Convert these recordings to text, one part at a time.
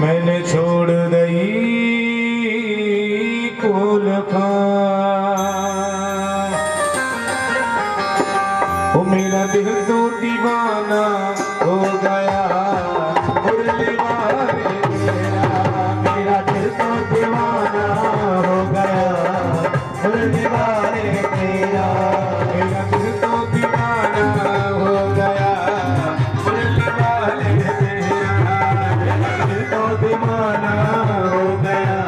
मैंने छोड़ दई कुल खां, ओ मेरा दिल तो दीवाना हो गया मुरली वाले तेरा, मेरा दिल तो दीवाना हो गया मुरली वाले तेरा, मेरा दिल तो दीवाना हो गया मुरली वाले तेरा, मेरा दिल तो दीवाना हो गया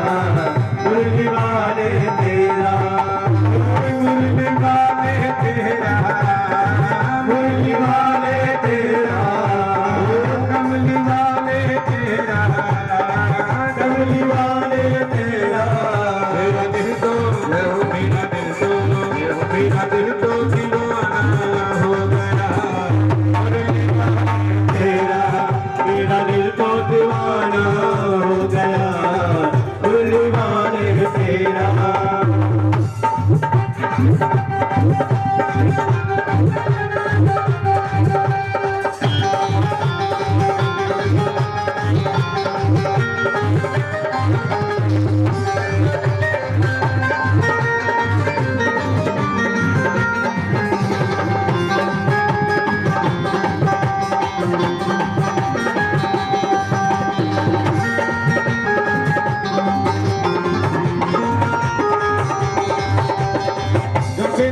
मुरली वाले तेरा, मुरली वाले तेरा, मुरली वाले तेरा, कमली वाले तेरा, कमली वाले तेरा, मेरा दिल तो मेरा दिल तो मेरा दिल तो दीवाना हो गया मुरली वाले तेरा, मेरा दिल तो दीवाना हो गया मुरली वाले तेरा।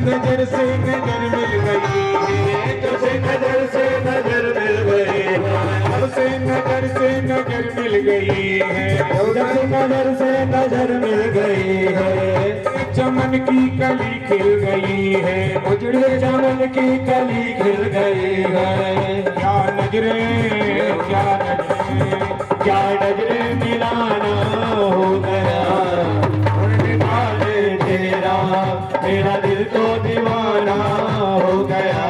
नजर से नजर मिल गई है, जब से नजर से नजर मिल गई है, जब से नजर से नजर मिल गई है, जब से नजर से नजर मिल गई है, चमन की कली खिल गई है, उजड़े चमन की कली खिल गई है, क्या नजरे क्या नजरे क्या नजरे मिलाना हो गया मुरली वाले तेरा, मेरा दिल तो दीवाना हो गया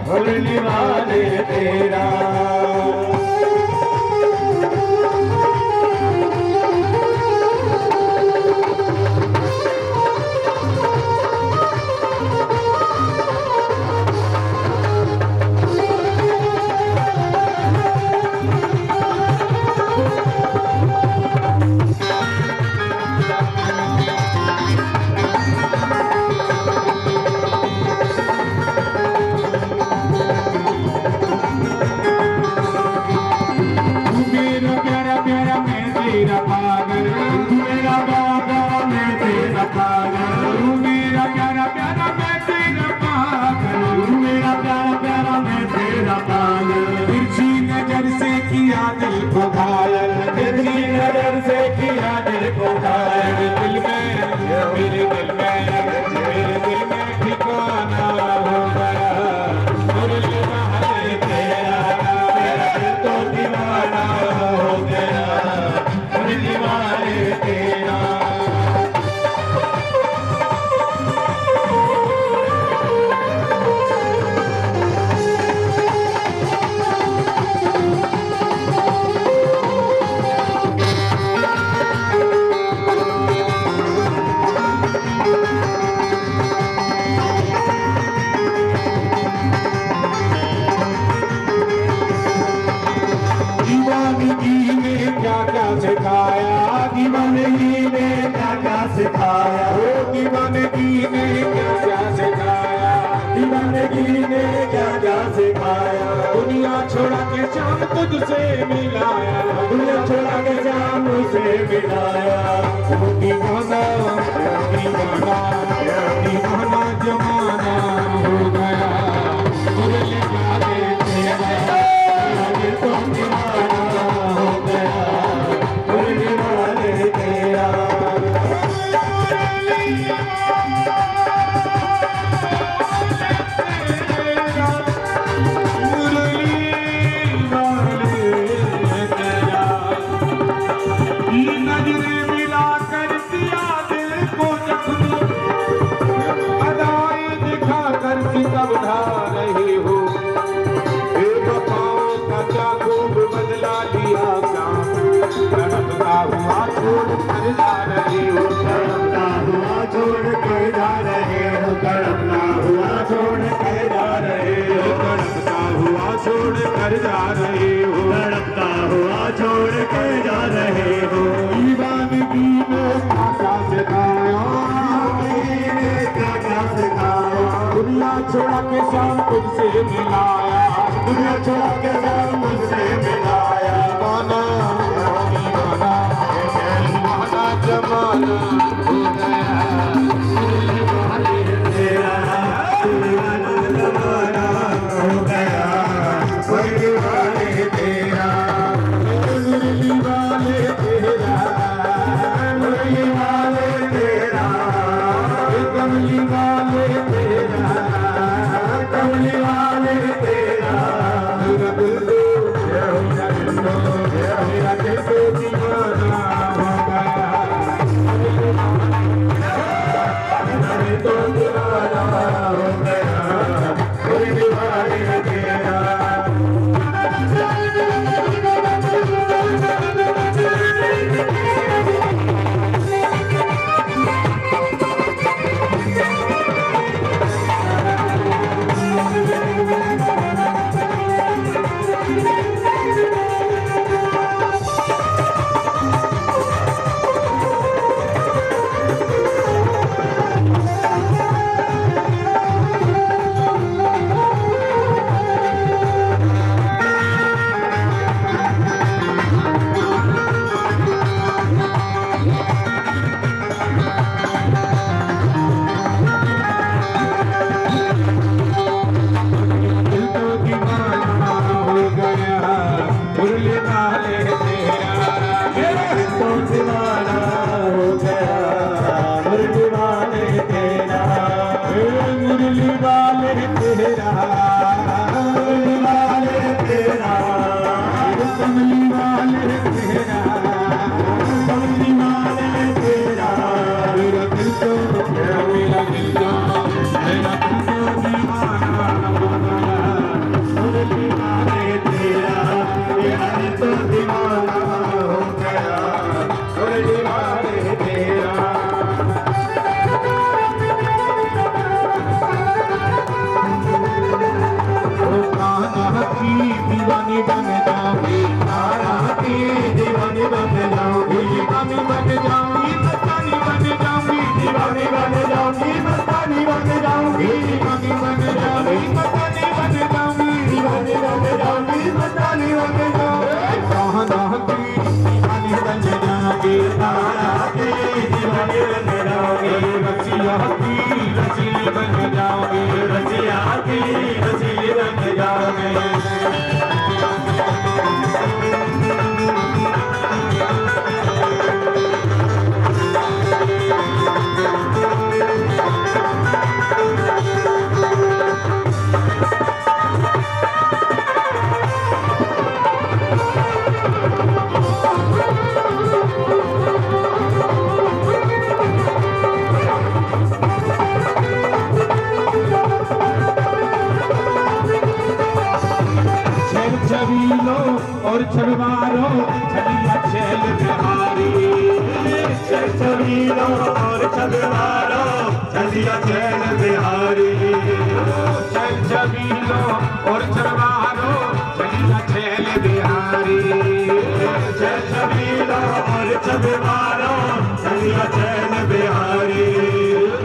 मुरली वाले तेरा। मेरा पागल मेरा बाबा मैं तेरा पागल, मेरा प्यारा प्यारा मैं तेरा पागल, मेरा प्यारा प्यारा मैं तेरा पागल, तिरछी नजर से किया दिल को घायल, तिरछी नजर से किया दिल को घायल, दिल में मेरे दिल में ठिकाना हो गया मुरली वाले तेरा, मेरा दिल तो दीवाना हो गया मुरली वाले तेरा। दीवानगी ने क्या क्या सिखाया, दीवानगी ने क्या क्या सिखाया, ओ दीवानगी ने क्या क्या सिखाया, दीवानगी ने क्या क्या सिखाया, दुनिया छोड़ा के शाम तुझसे मिलाया, दुनिया छोड़ा के शाम मुझसे मिलाया, ओ दीवाना दीवाना दीवाना जमाना हो गया मुरली वाले तेरा, दिल तो दीवाना हो गया मुरली वाले तेरा। नजरें मिला कर दिया दिल को जख्म, अदाएं दिखा कर सितम ढा रहे हो, बेवफाओं का क्या खूब बदला लिया काम, तड़पता हुआ छोड़ कर जा रहे हो, तड़पता हुआ छोड़ कर जा रहे हो, तड़पता हुआ छोड़ कर जा रहे हो, तड़पता हुआ छोड़ कर जा रहे हो, तड़पता हुआ छोड़ कर जा छोड़ा के श्याम तुझसे मिलाया, दुनिया छोड़ा के श्याम तुझसे मिलाया। दीवाना दीवाना दीवाना जमाना हो गया, तेरा दीवाना जमाना हो गया, मुरली वाले तेरा, मुरली वाले तेरा, मुरली वाले तेरा, कमली वाले तेरा, कमली वाले तेरा। मेरा दिल तो दीवाना हो गया, मेरा तो दीवाना हो गया, मुरली वाले तेरा। दीवानी बन जाऊंगी, तारा की दीवानी बन जाऊंगी, दीवानी बन जाऊंगी, मस्तानी बन जाऊंगी, दीवानी बन जाऊंगी, मस्तानी बन जाऊंगी, दीवानी बन जाऊंगी, मस्तानी बन जाऊंगी, दीवानी बन जाऊंगी, मस्तानी बन जाऊंगी। तारा की दीवानी बन जाऊंगी, तारा की दीवानी बन जाऊंगी, रसिया की रसीली बन जाऊंगी, रसिया की रसीली बन जाऊंगी। छबीलो और छबीलो छलिया छेल बिहारी, छबीलो और छबीलो छलिया छेल बिहारी, छबीलो और छबीलो छलिया छेल बिहारी, छबीलो और छबीलो छलिया छेल बिहारी।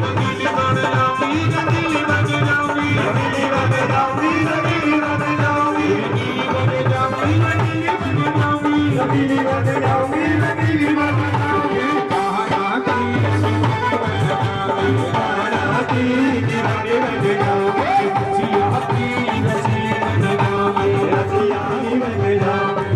रंगीली बन जाऊंगी, रंगीली बन जाऊंगी, रंगीली बन जाऊंगी, रंगीली बन जाऊंगी, रंगीली बन जाऊंगी, रंगीली बन जाऊंगी, रंगीली बन जाऊंगी। तारा की दीवानी बन जाऊंगी, रसिया की रसीली बन जाऊंगी, रसिया की बन जाऊंगी।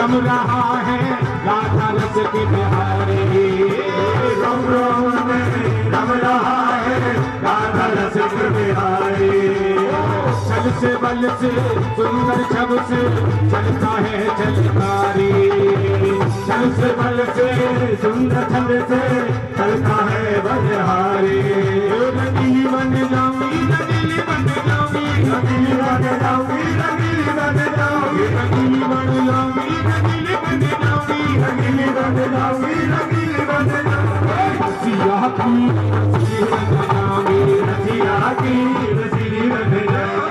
रम रहा है राधा रस के बिहारी, रम रहा है राधा रस के बिहारी। छल से बल से सुंदर छब से चलता है चलकारी, छल से बल से सुंदर छब से चलता है बलिहारी। रंगीली बन जाऊंगी रंगीली बन जाऊंगी रंगीली बन जाऊंगी रंगीली बन जाऊंगी रंगीली बन जाऊंगी रंगीली बन जाऊंगी रंगीली बन जाऊंगी रंगीली बन जाऊंगी। रसिया की रसीली बन जाऊंगी रसिया की रसीली बन जाऊंगी।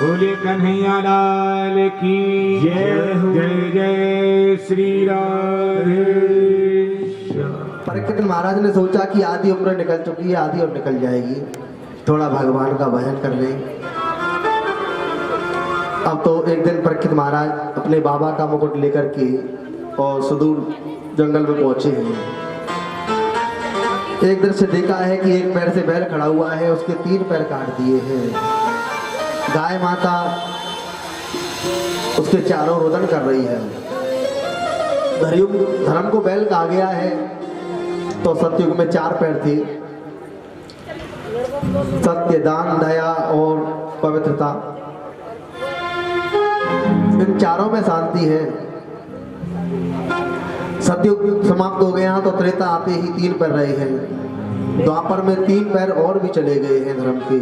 बोले कन्हैया लाल की जय, जय जय श्री राधे। परीक्षित महाराज ने सोचा कि आधी उम्र निकल चुकी है, आधी और निकल जाएगी, थोड़ा भगवान का भजन कर ले। अब तो एक दिन परीक्षित महाराज अपने बाबा का मुकुट लेकर के और सुदूर जंगल में पहुंचे हैं। एक दृश्य देखा है कि एक पैर से बैल खड़ा हुआ है, उसके 3 पैर काट दिए हैं। गाय माता उसके चारों रोदन कर रही है। धर्म को बैल कहा गया है, तो सतयुग में 4 पैर थे, सत्य, दान, दया और पवित्रता। इन चारों में शांति है। सतयुग समाप्त हो गया तो त्रेता आते ही 3 पैर रहे हैं। द्वापर में 3 पैर और भी चले गए हैं धर्म के,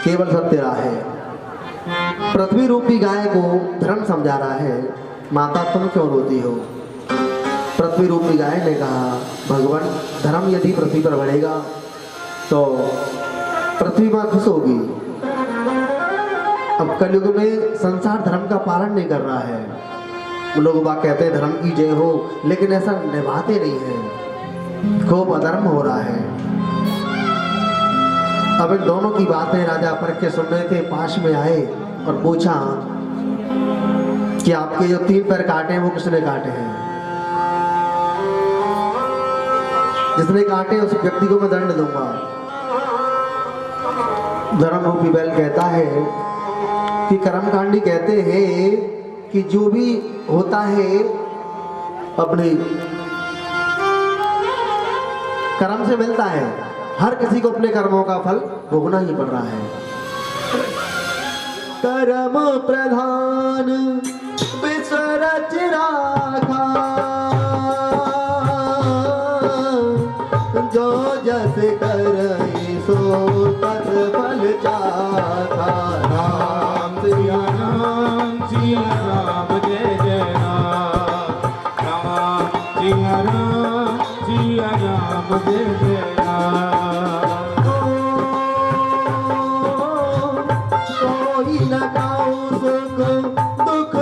केवल सत्य रहा है। पृथ्वी रूपी गाय को धर्म समझा रहा है, माता तुम क्यों रोती हो? पृथ्वी रूपी गाय ने कहा, भगवान धर्म यदि पृथ्वी पर बढ़ेगा तो पृथ्वी माँ खुश होगी। अब कलयुग में संसार धर्म का पालन नहीं कर रहा है। लोग बात कहते हैं धर्म की जय हो, लेकिन ऐसा निभाते नहीं है, खूब अधर्म हो रहा है। अब इन दोनों की बातें राजा परीक्षित सुन रहे थे, पास में आए और पूछा कि आपके जो 3 पैर काटे हैं वो किसने काटे हैं? जिसने काटे उस व्यक्ति को मैं दंड दूंगा। धर्म रूपी बैल कहता है कि कर्मकांडी कहते हैं कि जो भी होता है अपने कर्म से मिलता है। हर किसी को अपने कर्मों का फल भोगना ही पड़ रहा है। कर्म प्रधान विसरच राखा, जो जस करई सो तत फल चाखा। राम सिया राम सिया राम जय जय राम, राम सिया राम सिया राम जय जय राम। कोई लगाओ सुख दुख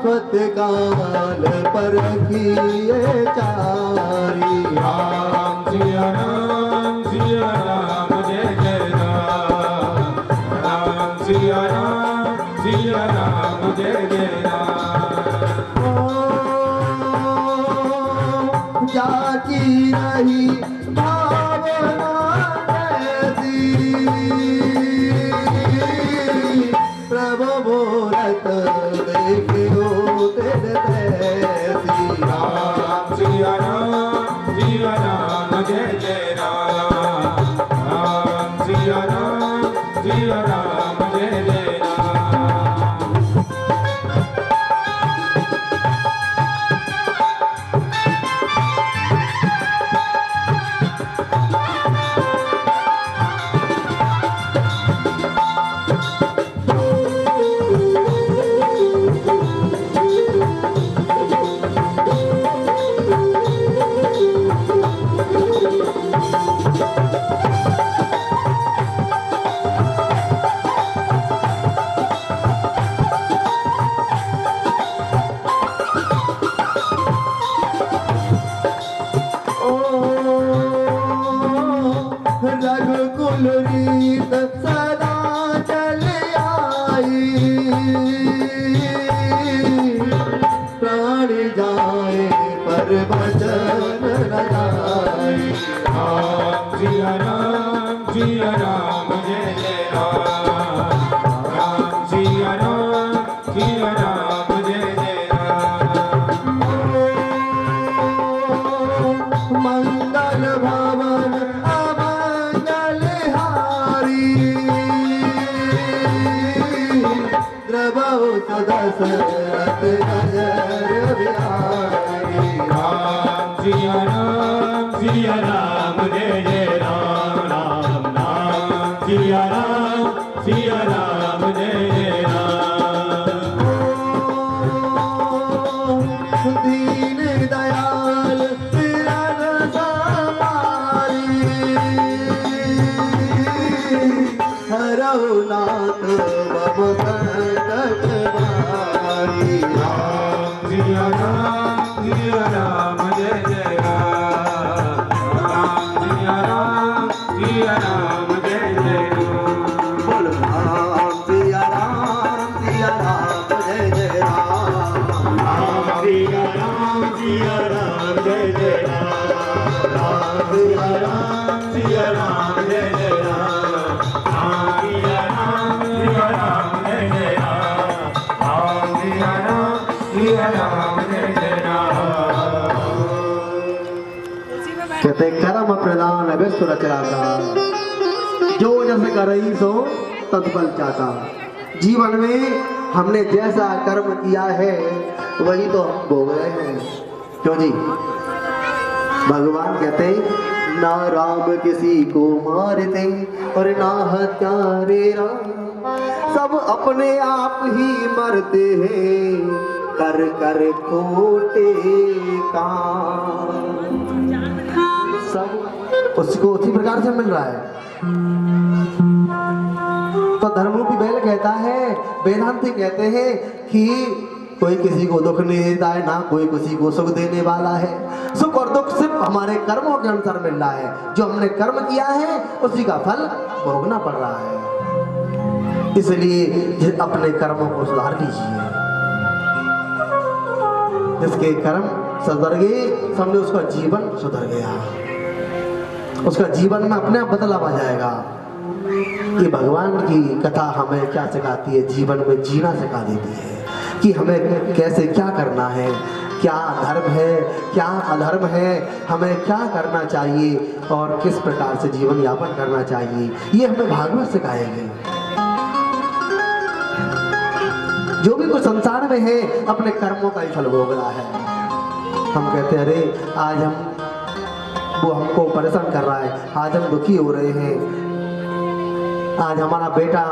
आफत काल पर किए चारी। राम सिया राम जय जय राम। राम सिया राम जय जय राम। जाकी रही भावना ऐसी, प्रभु मूरत देखो तेरे तैसी। राम सिया राम जय जय राम। राम सिया राम जय जय राम। रघुकुल रीत सदा चल आई, प्राण जाए पर वचन न जाए। राम सिया राम जय जय राम। राम सिया राम जय जय राम। मंगल भवन अमंगल हारी, द्रवौ दशरथ नगर बिहारी। राम सिया राम जय जय राम। राम राम सिया राम जय जय राम। दीन दयाल तिरन समारी, हरौ नाथ मम संकट भारी। राम सिया राम जय जय राम। राम सिया राम जय जय राम। बोल राम सिया राम जय जय राम। राम सिया राम जय जय राम। राम सिया राम जय जय राम। राम सिया राम जय जय राम। राम सिया राम जय जय राम। कहते कर्म प्रदान विश्व रचराता, जो जस करई सो तत्फल चाहता। जीवन में हमने जैसा कर्म किया है वही तो हम भोग रहे हैं। क्यों जी? भगवान कहते ना राम किसी को मारते और ना हत्यारे राम, सब अपने आप ही मरते हैं कर कर खोटे काम। सब उसको उसी प्रकार से मिल रहा है। तो धर्मरूपी बैल कहता है, वेदांती कहते हैं कि कोई किसी को दुख नहीं देता है, ना कोई किसी को सुख देने वाला है। सुख और दुख सिर्फ हमारे कर्मों के अनुसार मिल रहा है। जो हमने कर्म किया है उसी का फल भोगना पड़ रहा है। इसलिए अपने कर्मों को सुधार लीजिए। जिसके कर्म सुधर गए समझे उसका जीवन सुधर गया, उसका जीवन में अपने आप बदलाव आ जाएगा। ये भगवान की कथा हमें क्या सिखाती है? जीवन में जीना सिखा देती है कि हमें कैसे क्या करना है, क्या धर्म है, क्या अधर्म है, हमें क्या करना चाहिए और किस प्रकार से जीवन यापन करना चाहिए। ये हमें भागवत सिखाएंगे। जो भी कुछ संसार में है अपने कर्मों का ही फल भोग रहा है। हम कहते हैं अरे आज वो हमको परेशान कर रहा है, आज हम दुखी हो रहे हैं, आज हमारा बेटा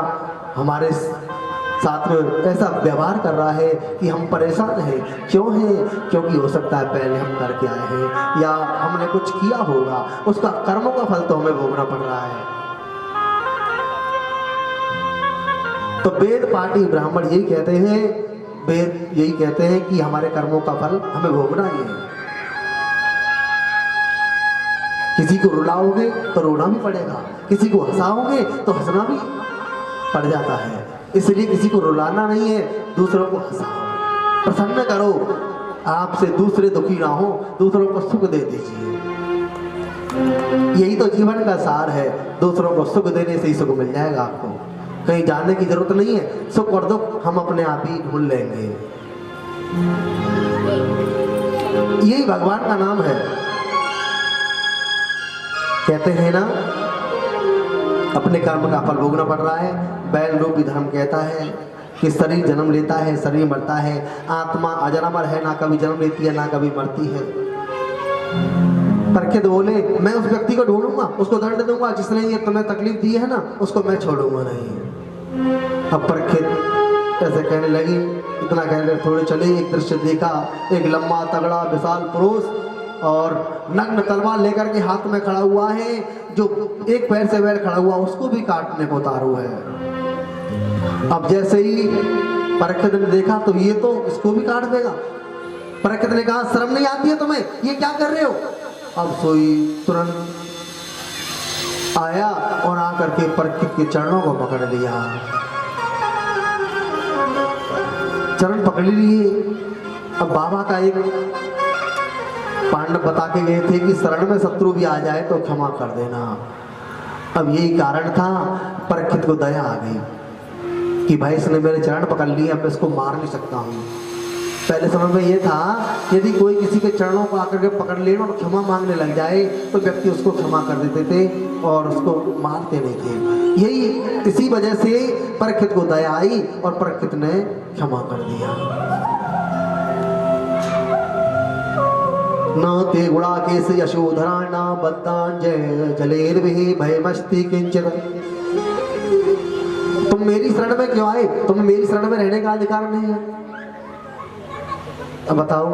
हमारे साथ में ऐसा व्यवहार कर रहा है कि हम परेशान हैं। क्यों हैं? क्योंकि हो सकता है पहले हम करके आए हैं या हमने कुछ किया होगा, उसका कर्मों का फल तो हमें भोगना पड़ रहा है। तो वेद पाठी ब्राह्मण यही कहते हैं, वेद यही कहते हैं कि हमारे कर्मों का फल हमें भोगना ही है। किसी को रुलाओगे तो रोना भी पड़ेगा, किसी को हंसाओगे तो हंसना भी पड़ जाता है। इसलिए किसी को रुलाना नहीं है, दूसरों को हंसाओ, प्रसन्न करो। आपसे दूसरे दुखी ना हो, दूसरों को सुख दे दीजिए। यही तो जीवन का सार है। दूसरों को सुख देने से ही सुख मिल जाएगा आपको, कहीं जाने की जरूरत नहीं है। सुख और दुख हम अपने आप ही ढूंढ लेंगे। यही भगवान का नाम है। कहते हैं ना, अपने कर्म का फल भोगना पड़ रहा है। बैल रूपी धर्म कहता है कि शरीर जन्म लेता है, शरीर मरता है, आत्मा अजरामर है, ना कभी जन्म लेती है ना कभी मरती है। परखित बोले, मैं उस व्यक्ति को ढूंढूंगा, उसको दंड दूंगा जिसने ये तुम्हें तकलीफ दी है ना, उसको मैं छोड़ूंगा नहीं। अब परखित ऐसे कहने लगी, इतना कहने थोड़े चले। एक दृश्य देखा, एक लंबा तगड़ा विशाल पुरुष और नग्न तलवार लेकर के हाथ में खड़ा हुआ है। जो एक पैर से बैल खड़ा हुआ उसको भी काटने को उतारू है। अब जैसे ही परखित ने देखा तो ये तो इसको भी काट देगा। परखित ने कहा, शर्म नहीं आती है तुम्हें, ये क्या कर रहे हो? अब सोई तुरंत आया और आकर के परखित के चरणों को पकड़ लिया। चरण पकड़ लिए। अब बाबा का एक पांडव बता के गए थे कि शरण में शत्रु भी आ जाए तो क्षमा कर देना। अब यही कारण था, परखित को दया आ गई कि भाई इसने मेरे चरण पकड़ लिए, अब इसको मार नहीं सकता हूँ। पहले समय में ये था, यदि कोई किसी के चरणों को आकर के पकड़ लेना और क्षमा मांगने लग जाए तो व्यक्ति उसको क्षमा कर देते थे और उसको मारते नहीं थे। यही इसी वजह से परखित को दया आई और परखित ने क्षमा कर दिया। न ते गुणा केस यशोधरा न बद्धांजय जलेर्विहि भयमस्ति किंचित। तुम मेरी शरण में क्यों आए? तुम्हें मेरी शरण में रहने का अधिकार नहीं है। अब बताओ,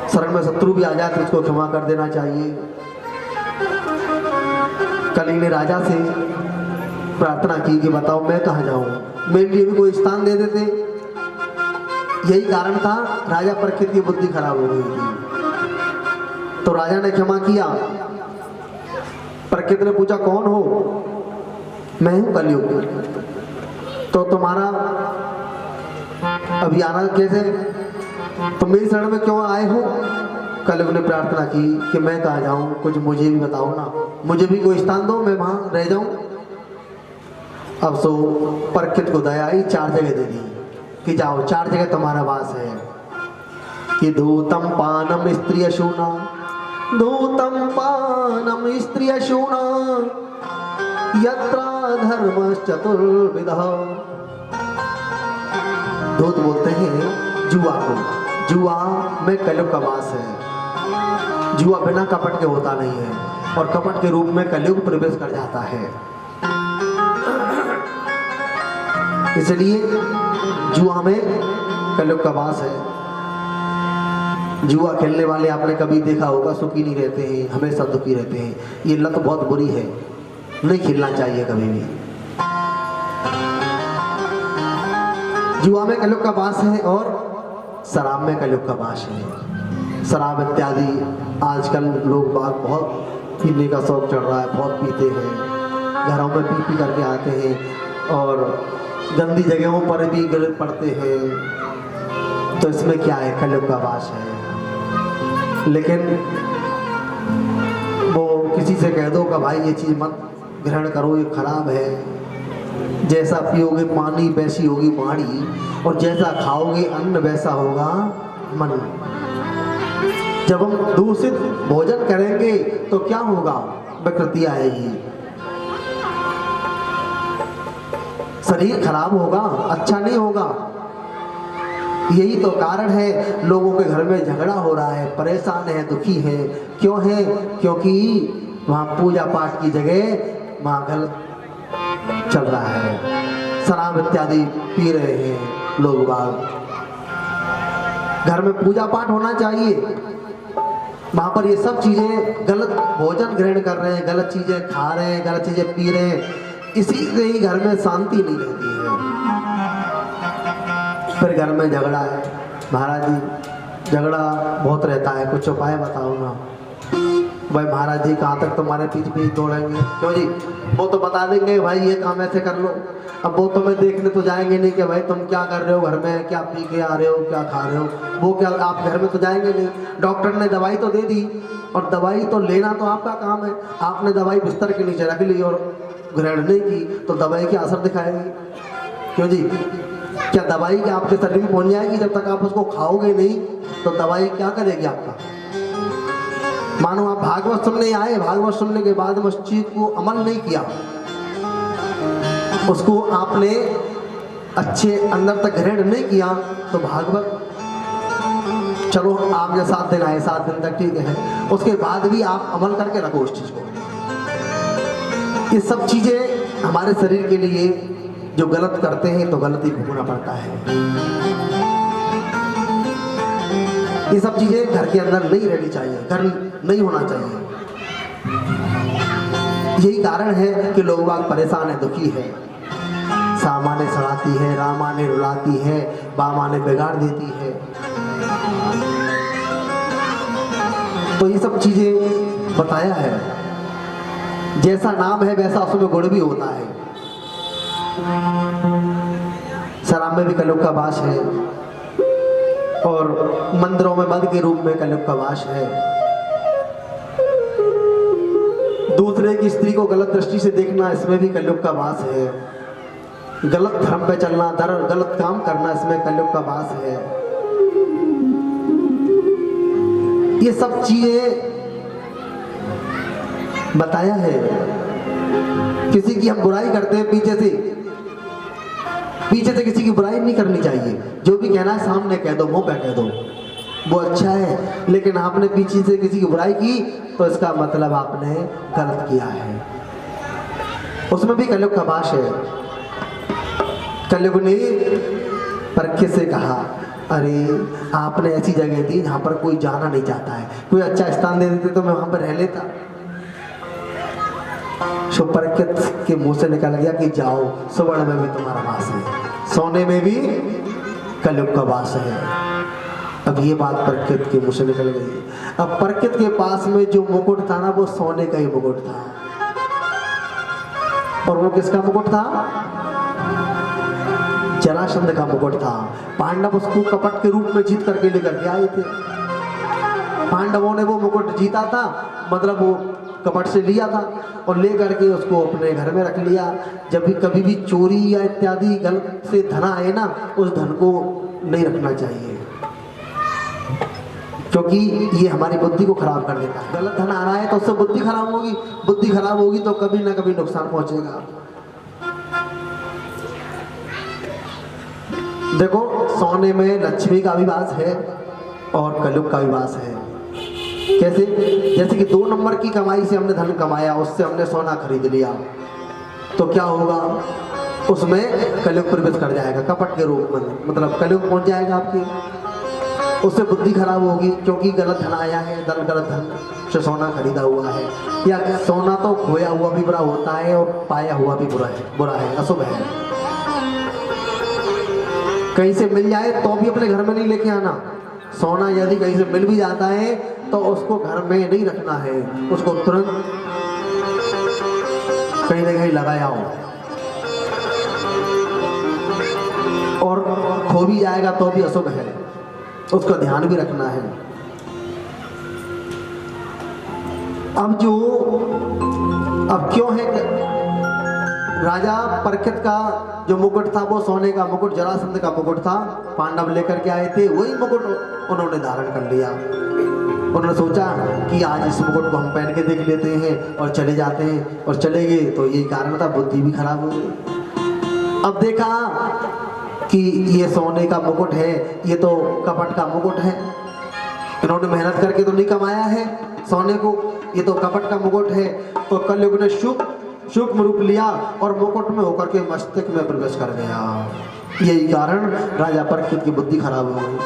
शरण में शत्रु भी आ जाए तो उसको क्षमा कर देना चाहिए। कली ने राजा से प्रार्थना की कि बताओ मैं कहाँ जाऊं, मेरे लिए भी कोई स्थान दे देते। यही कारण था, राजा परखित की बुद्धि खराब हो गई थी। तो राजा ने क्षमा किया। परखित ने पूछा, कौन हो? मैं हूं कलयुग। तो तुम्हारा अभी आना कैसे? तुम मेरी शरण में क्यों आए हो? कलयुग ने प्रार्थना की कि मैं कहाँ जाऊं, कुछ मुझे भी बताओ ना, मुझे भी कोई स्थान दो, मैं वहां रह जाऊं। अब सो परखित को दया आई, 4 जगह दे दी कि जाओ, 4 जगह तुम्हारा वास है। कि धूतम पानम स्त्रिय शूना, धूतम पानम स्त्रिय शूना, यत्रा धर्म चतुर्विधः। धूत बोलते हैं जुआ को। जुआ में कलयुग का वास है। जुआ बिना कपट के होता नहीं है और कपट के रूप में कलयुग प्रवेश कर जाता है। इसलिए जुआ में कलयुग का वास है। जुआ खेलने वाले आपने कभी देखा होगा, सुखी नहीं रहते हैं, हमेशा दुखी रहते हैं। ये लत बहुत बुरी है, नहीं खेलना चाहिए कभी भी। जुआ में कलयुग का वास है और शराब में कलयुग का वास है। शराब इत्यादि आजकल लोग बहुत पीने का शौक चढ़ रहा है, बहुत पीते हैं, घरों में पी करके आते हैं और गंदी जगहों पर भी गिर पड़ते हैं। तो इसमें क्या है? कलयुग का वास है। लेकिन वो किसी से कह दो कि भाई ये चीज़ मत ग्रहण करो, ये खराब है। जैसा पियोगे पानी वैसी होगी वाणी, और जैसा खाओगे अन्न वैसा होगा मन। जब हम दूषित भोजन करेंगे तो क्या होगा? विकृति आएगी, शरीर खराब होगा, अच्छा नहीं होगा। यही तो कारण है लोगों के घर में झगड़ा हो रहा है, परेशान है, दुखी है। क्यों है? क्योंकि वहाँ पूजा पाठ की जगह वहाँ गलत चल रहा है, शराब इत्यादि पी रहे हैं लोग बाग। घर में पूजा पाठ होना चाहिए, वहाँ पर ये सब चीजें गलत भोजन ग्रहण कर रहे हैं, गलत चीजें खा रहे हैं, गलत चीजें पी रहे हैं। इसी से ही घर में शांति नहीं रहती है। फिर घर में झगड़ा है। महाराज जी झगड़ा बहुत रहता है, कुछ उपाय बताओ ना। भाई महाराज जी कहाँ तक तुम्हारे पीछे पीछे दौड़ेंगे, क्यों जी? वो तो बता देंगे भाई ये काम ऐसे कर लो। अब वो तुम्हें देखने तो जाएंगे नहीं कि भाई तुम क्या कर रहे हो घर में, क्या पी के आ रहे हो, क्या खा रहे हो। वो क्या आप घर में तो जाएंगे नहीं। डॉक्टर ने दवाई तो दे दी और दवाई तो लेना तो आपका काम है। आपने दवाई बिस्तर के नीचे रख ली और ग्रहण नहीं की तो दवाई क्या असर दिखाएगी, क्यों जी? क्या दवाई क्या आपके शरीर में पहुंच जाएगी? जब तक आप उसको खाओगे नहीं तो दवाई क्या करेगी आपका? मानो आप भागवत सुनने आए, भागवत सुनने के बाद उस चीज को अमल नहीं किया, उसको आपने अच्छे अंदर तक ग्रहण नहीं किया तो भागवत चलो आपने 7 दिन आए, 7 दिन तक ठीक है, उसके बाद भी आप अमल करके रखो उस चीज को। ये सब चीजें हमारे शरीर के लिए जो गलत करते हैं तो गलती भोगना पड़ता है। ये सब चीजें घर के अंदर नहीं रहनी चाहिए, घर नहीं होना चाहिए। यही कारण है कि लोग बाग परेशान है, दुखी है। सामा ने सड़ाती है, रामा ने रुलाती है, बामा ने बिगाड़ देती है। तो ये सब चीजें बताया है। जैसा नाम है वैसा उसमें गुण भी होता है। शराब में भी कलयुग का वास है और मंदिरों में मद के रूप में कलयुग का वास है। दूसरे की स्त्री को गलत दृष्टि से देखना, इसमें भी कलयुग का वास है। गलत धर्म पे चलना, गलत काम करना, इसमें कलयुग का वास है। ये सब चीजें बताया है। किसी की हम बुराई करते हैं पीछे से किसी की बुराई नहीं करनी चाहिए। जो भी कहना है सामने कह दो, मुंह पे कह दो, वो अच्छा है। लेकिन आपने पीछे से किसी की बुराई की तो इसका मतलब आपने गलत किया है। उसमें भी कलयुग का वास है। कलयुग ने परखे से कहा, अरे आपने ऐसी जगह दी जहां पर कोई जाना नहीं चाहता है, कोई अच्छा स्थान दे देते तो मैं वहां पर रह लेता। परकित के मुंह से निकल गया कि जाओ, स्वर्ण में भी तुम्हारा वास है, सोने में भी कलयुग का वास है। अब ये बात परकित के मुंह से निकल गई। अब परकित के पास में जो मुकुट था ना, वो सोने का ही मुकुट था। और वो किसका मुकुट था? जरासंध का मुकुट था। पांडव उसको कपट के रूप में जीत करके लेकर के आए थे। पांडवों ने वो मुकुट जीता था, मतलब वो कपट से लिया था और लेकर के उसको अपने घर में रख लिया। जब भी कभी भी चोरी या इत्यादि गलत से धन आए ना, उस धन को नहीं रखना चाहिए, क्योंकि ये हमारी बुद्धि को खराब कर देता है। गलत धन आ रहा है तो उससे बुद्धि खराब होगी, बुद्धि खराब होगी तो कभी ना कभी नुकसान पहुंचेगा। देखो, सोने में लक्ष्मी का भी वास है और कलयुग का भी वास है। कैसे? जैसे कि 2 नंबर की कमाई से हमने धन कमाया, उससे हमने सोना खरीद लिया, तो क्या होगा? उसमें कलयुग प्रवेश कर जाएगा, कपट के रूप में, मतलब कलयुग पहुंच जाएगा आपकी। उससे बुद्धि खराब होगी, क्योंकि गलत धन आया है, गलत धन से सोना खरीदा हुआ है। या सोना तो खोया हुआ भी बुरा होता है और पाया हुआ भी बुरा है, अशुभ है। कहीं से मिल जाए तो भी अपने घर में नहीं लेके आना। सोना यदि कहीं से मिल भी जाता है तो उसको घर में नहीं रखना है, उसको तुरंत कहीं ना कहीं लगाया हो। और खो भी जाएगा तो भी अशुभ है, उसका ध्यान भी रखना है। अब क्यों है राजा परकित का जो मुकुट था वो सोने का मुकुट, जरासंध का मुकुट था। पांडव लेकर के आए थे, वही मुकुट उन्होंने धारण कर लिया। उन्होंने सोचा कि आज इस मुकुट को हम पहन के देख लेते हैं और चले जाते हैं, और चले गए तो यही कारण था, बुद्धि भी खराब हो गई। अब देखा कि ये सोने का मुकुट है, ये तो कपट का मुकुट है। इन्होंने मेहनत करके तो नहीं कमाया है सोने को, ये तो कपट का मुकुट है। तो कलयुग ने सूक्ष्म रूप लिया और मुकुट में होकर के मस्तिष्क में प्रवेश कर गया। यही कारण राजा परकित की बुद्धि खराब हो गई।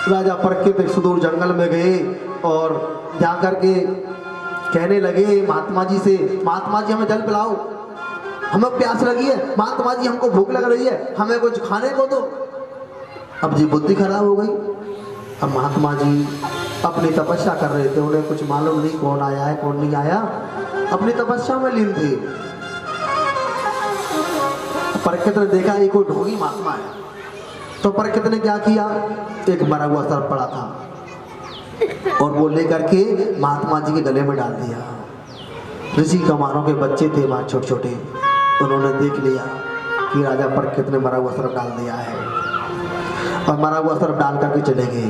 राजा परकित एक सुदूर जंगल में गए और जाकर के कहने लगे महात्मा जी से, महात्मा जी हमें जल पिलाओ, हमें प्यास लगी है, महात्मा जी हमको भूख लग रही है, हमें कुछ खाने को दो। अब जी बुद्धि खराब हो गई। अब महात्मा जी अपनी तपस्या कर रहे थे, उन्हें कुछ मालूम नहीं कौन आया है कौन नहीं आया, अपनी तपस्या में लीन थे। परीक्षित ने देखा ये कोई ढोंगी महात्मा है, तो परीक्षित ने क्या किया, एक मरा हुआ सर्प पड़ा था और वो लेकर के महात्मा जी के गले में डाल दिया। ऋषि कुमारों के बच्चे थे वहाँ छोटे छोटे, उन्होंने देख लिया कि राजा परीक्षित ने मरा हुआ सर्प डाल दिया है और मरा हुआ सर्प डाल करके चले गए।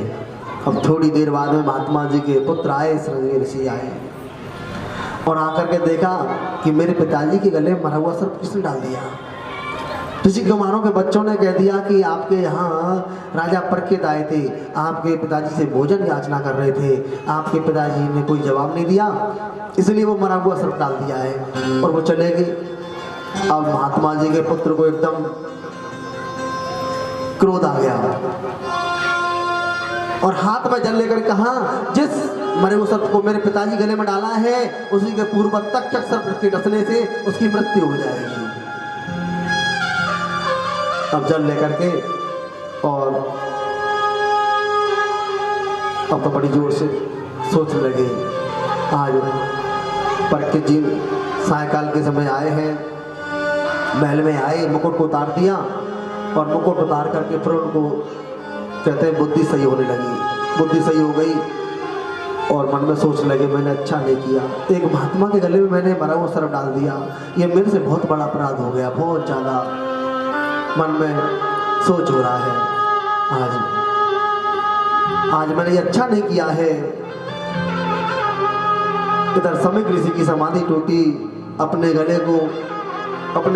अब थोड़ी देर बाद में महात्मा जी के पुत्र आए, श्रृंगी ऋषि आए और आकर के देखा कि मेरे पिताजी के गले में मरा हुआ सर्प किसने डाल दिया। ऋषि कुमारों के बच्चों ने कह दिया कि आपके यहाँ राजा परीक्षित आए थे, आपके पिताजी से भोजन याचना कर रहे थे, आपके पिताजी ने कोई जवाब नहीं दिया, इसलिए वो मरा हुआ सर्प डाल दिया है और वो चले गए। अब महात्मा जी के पुत्र को एकदम क्रोध आ गया और हाथ में जल लेकर कहा, जिस मरे हुए सर्प को मेरे पिताजी गले में डाला है उसी के पूर्व तक्षक सर्प के डसने से उसकी मृत्यु हो जाएगी। अब जल लेकर के और अब तो बड़ी जोर से सोचने लगे। आज परीक्षित जी सायकाल के समय आए हैं, महल में आए, मुकुट को उतार दिया और मुकुट उतार करके फिर उनको कहते हैं बुद्धि सही होने लगी। बुद्धि सही हो गई और मन में सोचने लगे मैंने अच्छा नहीं किया, एक महात्मा के गले में मैंने मरा हुआ सर्प डाल दिया, ये मेरे से बहुत बड़ा अपराध हो गया, बहुत ज़्यादा मन में सोच हो रहा है। आज मैंने ये अच्छा नहीं किया है। इधर समीक ऋषि की समाधि टूटी, अपने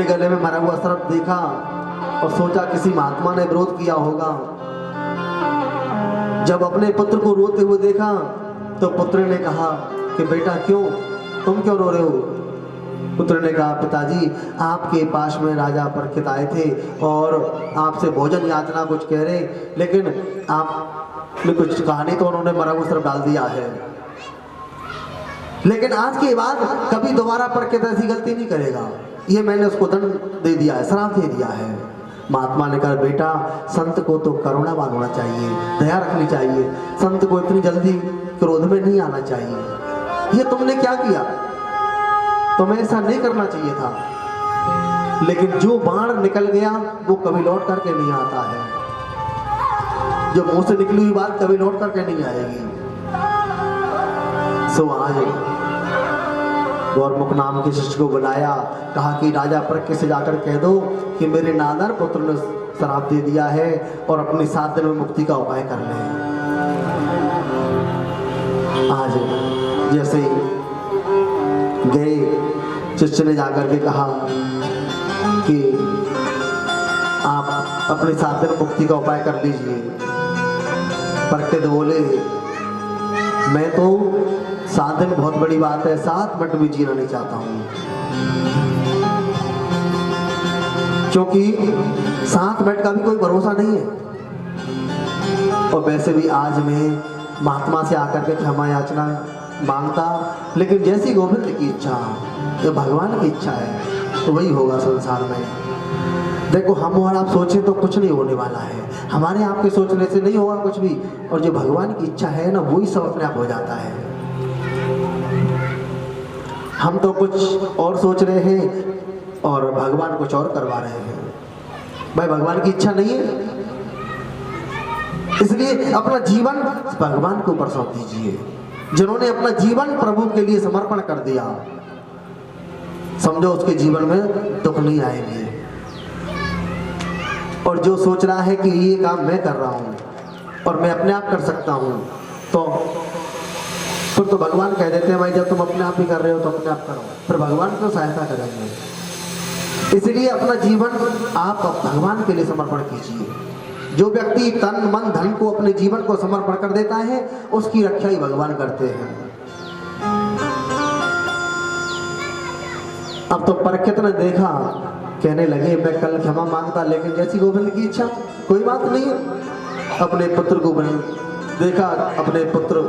गले में मरा हुआ सर्प देखा और सोचा किसी महात्मा ने विरोध किया होगा। जब अपने पुत्र को रोते हुए देखा तो पुत्र ने कहा कि बेटा क्यों, तुम क्यों रो रहे हो। पुत्र ने कहा पिताजी आपके पास में राजा परीक्षित आए थे और आपसे भोजन याचना कुछ कह रहे, लेकिन आपने कुछ कहा नहीं तो उन्होंने मरा हुआ सर्प डाल दिया है, लेकिन आज के बाद कभी दोबारा परीक्षित ऐसी गलती नहीं करेगा, ये मैंने उसको दंड दे दिया है, श्राप दे दिया है। महात्मा ने कहा बेटा संत को तो करुणावान होना चाहिए, दया रखनी चाहिए, संत को इतनी जल्दी क्रोध में नहीं आना चाहिए। ये तुमने क्या किया, तुम्हें ऐसा नहीं करना चाहिए था, लेकिन जो बाण निकल गया वो कभी लौट करके नहीं आता है, जो मुंह से निकली हुई बात कभी लौट करके नहीं आएगी। सो आज गौरमुख नाम के शिष्य को बुलाया, कहा कि राजा परीक्षित से जाकर कह दो कि मेरे नादर पुत्र ने श्राप दे दिया है और अपनी 7 दिन में मुक्ति का उपाय कर ले। आज जैसे गए शिष्य ने जाकर के कहा कि आप अपने 7 दिन मुक्ति का उपाय कर लीजिए। परीक्षित बोले मैं तो 7 दिन बहुत बड़ी बात है, 7 मिनट भी जीना नहीं चाहता हूं, क्योंकि 7 मिनट का भी कोई भरोसा नहीं है। और वैसे भी आज मैं महात्मा से आकर के क्षमा याचना मांगता, लेकिन जैसी गोविंद की इच्छा, जो भगवान की इच्छा है तो वही होगा संसार में। देखो हम और आप सोचें तो कुछ नहीं होने वाला है, हमारे आपके सोचने से नहीं होगा कुछ भी, और जो भगवान की इच्छा है ना वही सब अपने आप हो जाता है। हम तो कुछ और सोच रहे हैं और भगवान कुछ और करवा रहे हैं। भाई भगवान की इच्छा नहीं है, इसलिए अपना जीवन भगवान के ऊपर सौंप दीजिए। जिन्होंने अपना जीवन प्रभु के लिए समर्पण कर दिया, समझो उसके जीवन में दुख नहीं आएंगे। और जो सोच रहा है कि ये काम मैं कर रहा हूँ और मैं अपने आप कर सकता हूँ, तो फिर तो भगवान कह देते हैं भाई जब तुम अपने आप ही कर रहे हो तो अपने आप करो, फिर भगवान क्यों सहायता करेंगे। इसलिए अपना जीवन आप भगवान के लिए समर्पण कीजिए। जो व्यक्ति तन मन धन को अपने जीवन को समर्पण कर देता है उसकी रक्षा ही भगवान करते हैं। अब तो परीक्षित ने देखा, कहने लगे मैं कल क्षमा मांगता, लेकिन जैसी गोविंद की इच्छा, कोई बात नहीं है। अपने पुत्र को देखा, अपने पुत्र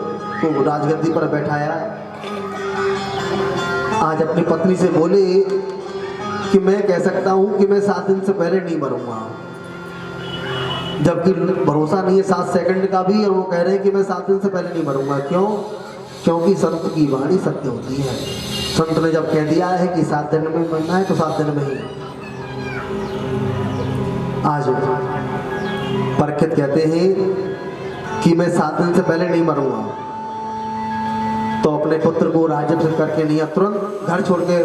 को राजगद्दी पर बैठाया। आज अपनी पत्नी से बोले कि मैं कह सकता हूं कि मैं 7 दिन से पहले नहीं मरूंगा, जबकि भरोसा नहीं है 7 सेकंड का भी, और वो कह रहे हैं कि मैं 7 दिन से पहले नहीं मरूंगा। क्यों? क्योंकि संत की वाणी सत्य होती है। संत ने जब कह दिया है कि 7 दिन में मरना है तो 7 दिन में ही। आज परीक्षित कहते हैं कि मैं 7 दिन से पहले नहीं मरूंगा, तो अपने पुत्र को राज्य करके नहीं, तुरंत घर छोड़ के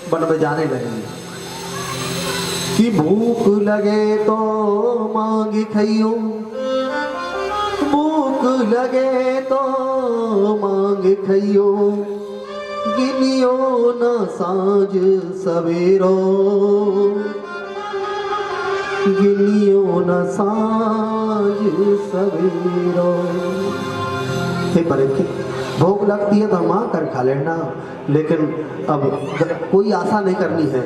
वन में जाने लगे कि भूख लगे तो मांगी खइयो, भूख लगे तो मांग खइयो, गिनियो न साँझ सवेरो, गिनियो न साँझ सवेरो। हे परीक्षित, भूख लगती है तो मांग कर खा लेना, लेकिन अब कोई आशा नहीं करनी है।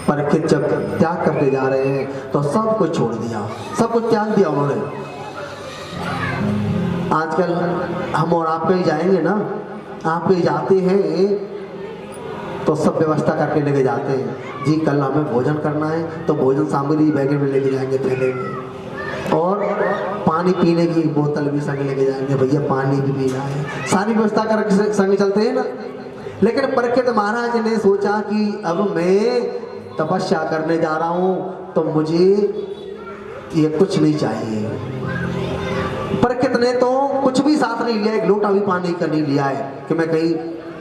परीक्षित जब त्याग करते जा रहे हैं तो सब कुछ छोड़ दिया, सब कुछ त्याग दिया उन्होंने। आजकल हम और आप कहीं जाएंगे ना, आप कहीं जाते हैं तो सब व्यवस्था करके लेके जाते हैं। जी कल हमें भोजन करना है तो भोजन सामग्री बैग में लेके जाएंगे थैले में, और पानी पीने की बोतल भी संग लेके जाएंगे, भैया पानी भी पीना है, सारी व्यवस्था करके संग चलते हैं ना। लेकिन परीक्षित महाराज ने सोचा कि अब मैं तपस्या करने जा रहा हूँ तो मुझे ये कुछ नहीं चाहिए। परीक्षित ने तो कुछ भी साथ नहीं लिया, एक लोटा भी पानी का नहीं लिया है कि मैं कहीं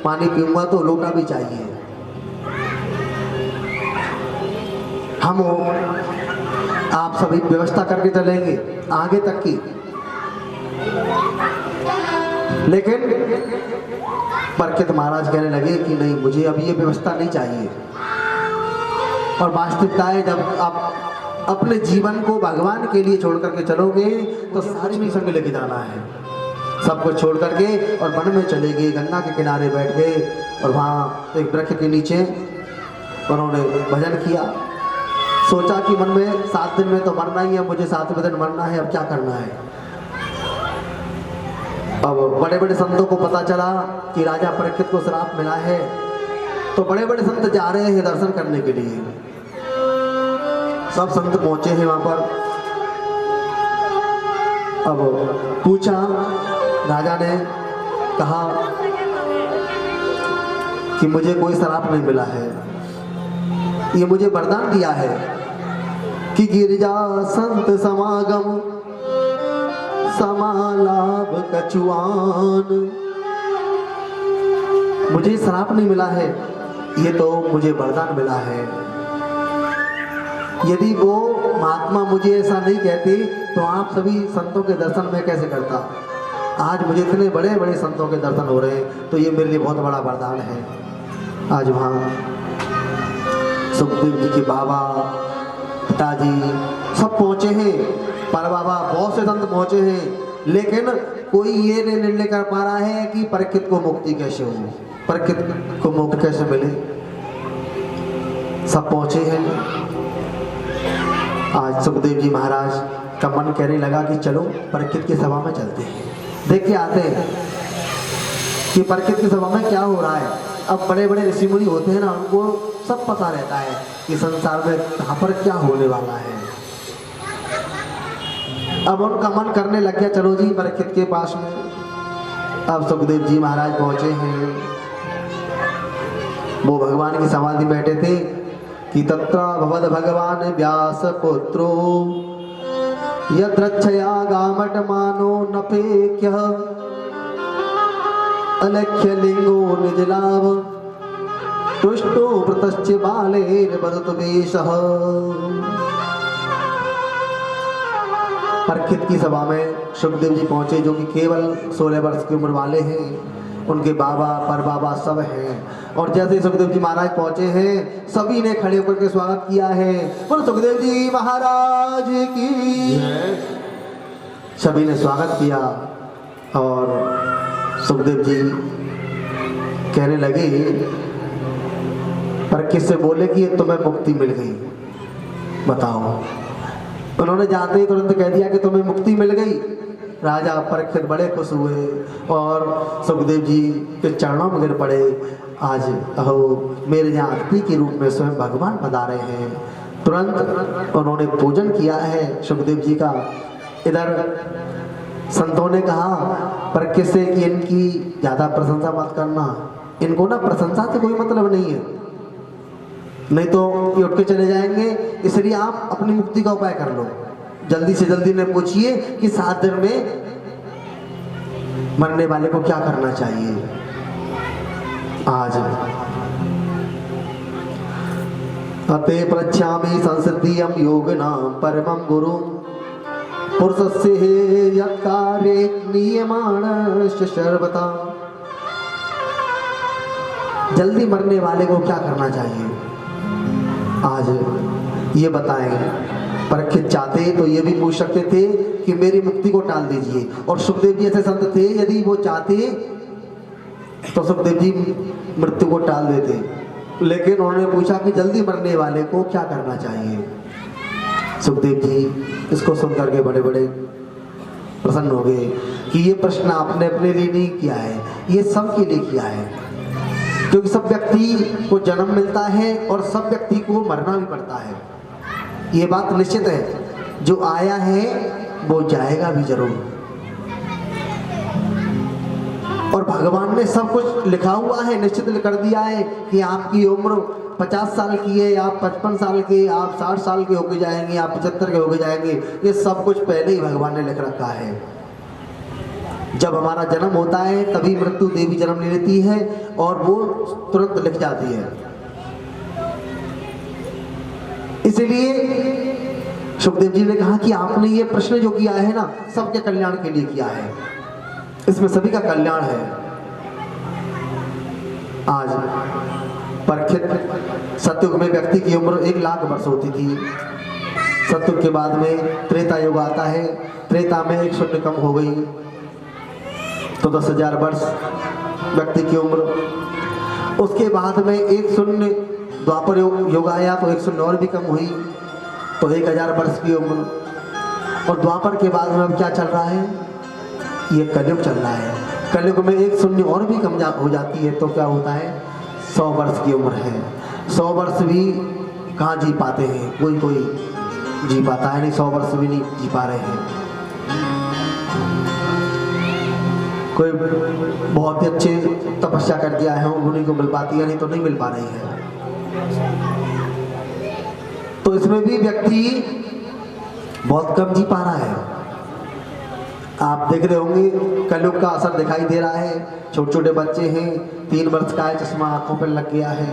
पानी पीऊंगा तो लोटा भी चाहिए। हम आप सभी व्यवस्था करके चलेंगे आगे तक की, लेकिन परीक्षित महाराज कहने लगे कि नहीं, मुझे अभी ये व्यवस्था नहीं चाहिए। और वास्तविकता है जब आप अपने जीवन को भगवान के लिए छोड़ करके चलोगे तो सारी भी संग लेके जाना है, सब कुछ छोड़ करके, और वन में चले गए, गंगा के किनारे बैठ गए और वहाँ एक वृक्ष के नीचे उन्होंने भजन किया। सोचा कि मन में 7 दिन में तो मरना ही है, मुझे 7वें दिन मरना है, अब क्या करना है। अब बड़े बड़े संतों को पता चला कि राजा परीक्षित को श्राप मिला है, तो बड़े बड़े संत जा रहे हैं दर्शन करने के लिए। सब संत पहुंचे हैं वहां पर। अब पूछा, राजा ने कहा कि मुझे कोई श्राप नहीं मिला है, ये मुझे वरदान दिया है कि गिरिजा संत समागम समालाभ कछुआन। मुझे श्राप नहीं मिला है, ये तो मुझे वरदान मिला है। यदि वो महात्मा मुझे ऐसा नहीं कहते तो आप सभी संतों के दर्शन मैं कैसे करता। आज मुझे इतने बड़े बड़े संतों के दर्शन हो रहे हैं तो ये मेरे लिए बहुत बड़ा वरदान है। आज वहाँ सुखदेव जी के बाबा, पिताजी सब पहुँचे हैं, पर बाबा बहुत से संत पहुँचे हैं, लेकिन कोई ये निर्णय कर पा रहा है कि परीक्षित को मुक्ति कैसे हो, परीक्षित को मुक्ति कैसे मिले। सब पहुँचे हैं। आज सुखदेव जी महाराज का मन कहने लगा कि चलो परीक्षित की सभा में चलते हैं, देख के आते हैं कि परीक्षित की सभा में क्या हो रहा है। अब बड़े बड़े ऋषि मुनि होते हैं ना, उनको सब पता रहता है कि संसार में कहाँ पर क्या होने वाला है। अब उनका मन करने लग गया चलो जी परीक्षित के पास में। अब सुखदेव जी महाराज पहुंचे हैं, वो भगवान की समाधि बैठे थे कि तत्र भवद भगवान व्यास पुत्रो यद्रच्छया गामट मानो नपेक्य अलक्ष्य लिंगो निजलाभ तुष्टो व्रतश्च बालेर बदतु वेशः। परीक्षित की सभा में सुखदेव जी पहुंचे, जो कि केवल 16 वर्ष की उम्र वाले हैं। उनके बाबा पर बाबा सब हैं, और जैसे सुखदेव जी महाराज पहुंचे हैं सभी ने खड़े होकर के स्वागत किया है। बोलो सुखदेव जी महाराज की। सभी ने स्वागत किया और सुखदेव जी कहने लगे, परीक्षित से बोले कि तुम्हें मुक्ति मिल गई, बताओ। उन्होंने जाते ही तुरंत कह दिया कि तुम्हें मुक्ति मिल गई। राजा परीक्षित बड़े खुश हुए और सुखदेव जी के चरणों में गिर पड़े। आज अहो मेरे यहाँ अतिथि के रूप में स्वयं भगवान पधारे हैं, तुरंत उन्होंने पूजन किया है सुखदेव जी का। इधर संतों ने कहा परीक्षित से कि इनकी ज्यादा प्रशंसा मत करना, इनको ना प्रशंसा से कोई मतलब नहीं है, नहीं तो ये उठ के चले जाएंगे, इसलिए आप अपनी मुक्ति का उपाय कर लो। जल्दी से जल्दी ने पूछिए कि 7 दिन में मरने वाले को क्या करना चाहिए। आज अते पृच्छामि संसिद्धियं योगिनां परमं गुरुं पुरुषस्य यत्कार्ये नियमानस्य सर्वथा। जल्दी मरने वाले को क्या करना चाहिए, आज ये बताएं। परीक्षित चाहते तो ये भी पूछ सकते थे कि मेरी मुक्ति को टाल दीजिए, और सुखदेव जी ऐसे संत थे यदि वो चाहते तो सुखदेव जी मृत्यु को टाल देते, लेकिन उन्होंने पूछा कि जल्दी मरने वाले को क्या करना चाहिए। सुखदेव जी इसको सुनकर के बड़े बड़े प्रसन्न हो गए कि ये प्रश्न आपने अपने लिए नहीं किया है, ये सबके लिए किया है, क्योंकि सब व्यक्ति को जन्म मिलता है और सब व्यक्ति को मरना भी पड़ता है। ये बात निश्चित है, जो आया है वो जाएगा भी जरूर, और भगवान ने सब कुछ लिखा हुआ है, निश्चित कर दिया है कि आपकी उम्र 50 साल की है, आप 55 साल के, आप 60 साल के होके जाएंगे, आप 75 के होके जाएंगे। ये सब कुछ पहले ही भगवान ने लिख रखा है। जब हमारा जन्म होता है तभी मृत्यु देवी जन्म ले लेती है और वो तुरंत लिख जाती है। इसलिए सुखदेव जी ने कहा कि आपने ये प्रश्न जो किया है ना, सबके कल्याण के लिए किया है, इसमें सभी का कल्याण है। आज परीक्षित सतयुग में व्यक्ति की उम्र 1 लाख वर्ष होती थी। सतयुग के बाद में त्रेता युग आता है, त्रेता में 1 शून्य कम हो गई तो 10,000 वर्ष व्यक्ति की उम्र। उसके बाद में 1 शून्य द्वापर युग आया तो 1 शून्य और भी कम हुई तो 1000 वर्ष की उम्र। और द्वापर के बाद में अब क्या चल रहा है, ये कलयुग चल रहा है। कलयुग में 1 शून्य और भी कम हो जाती है तो क्या होता है, 100 वर्ष की उम्र है। 100 वर्ष भी कहाँ जी पाते हैं, कोई कोई जी पाता है, नहीं 100 वर्ष भी नहीं जी पा रहे हैं। कोई बहुत ही अच्छे तपस्या कर दिया है, उन्हीं को मिल पाती है, नहीं तो नहीं मिल पा रही है। तो इसमें भी व्यक्ति बहुत कम जी पा रहा है। आप देख रहे होंगे कलयुग का असर दिखाई दे रहा है। छोटे छोटे बच्चे हैं, 3 वर्ष का है, चश्मा आंखों पर लग गया है,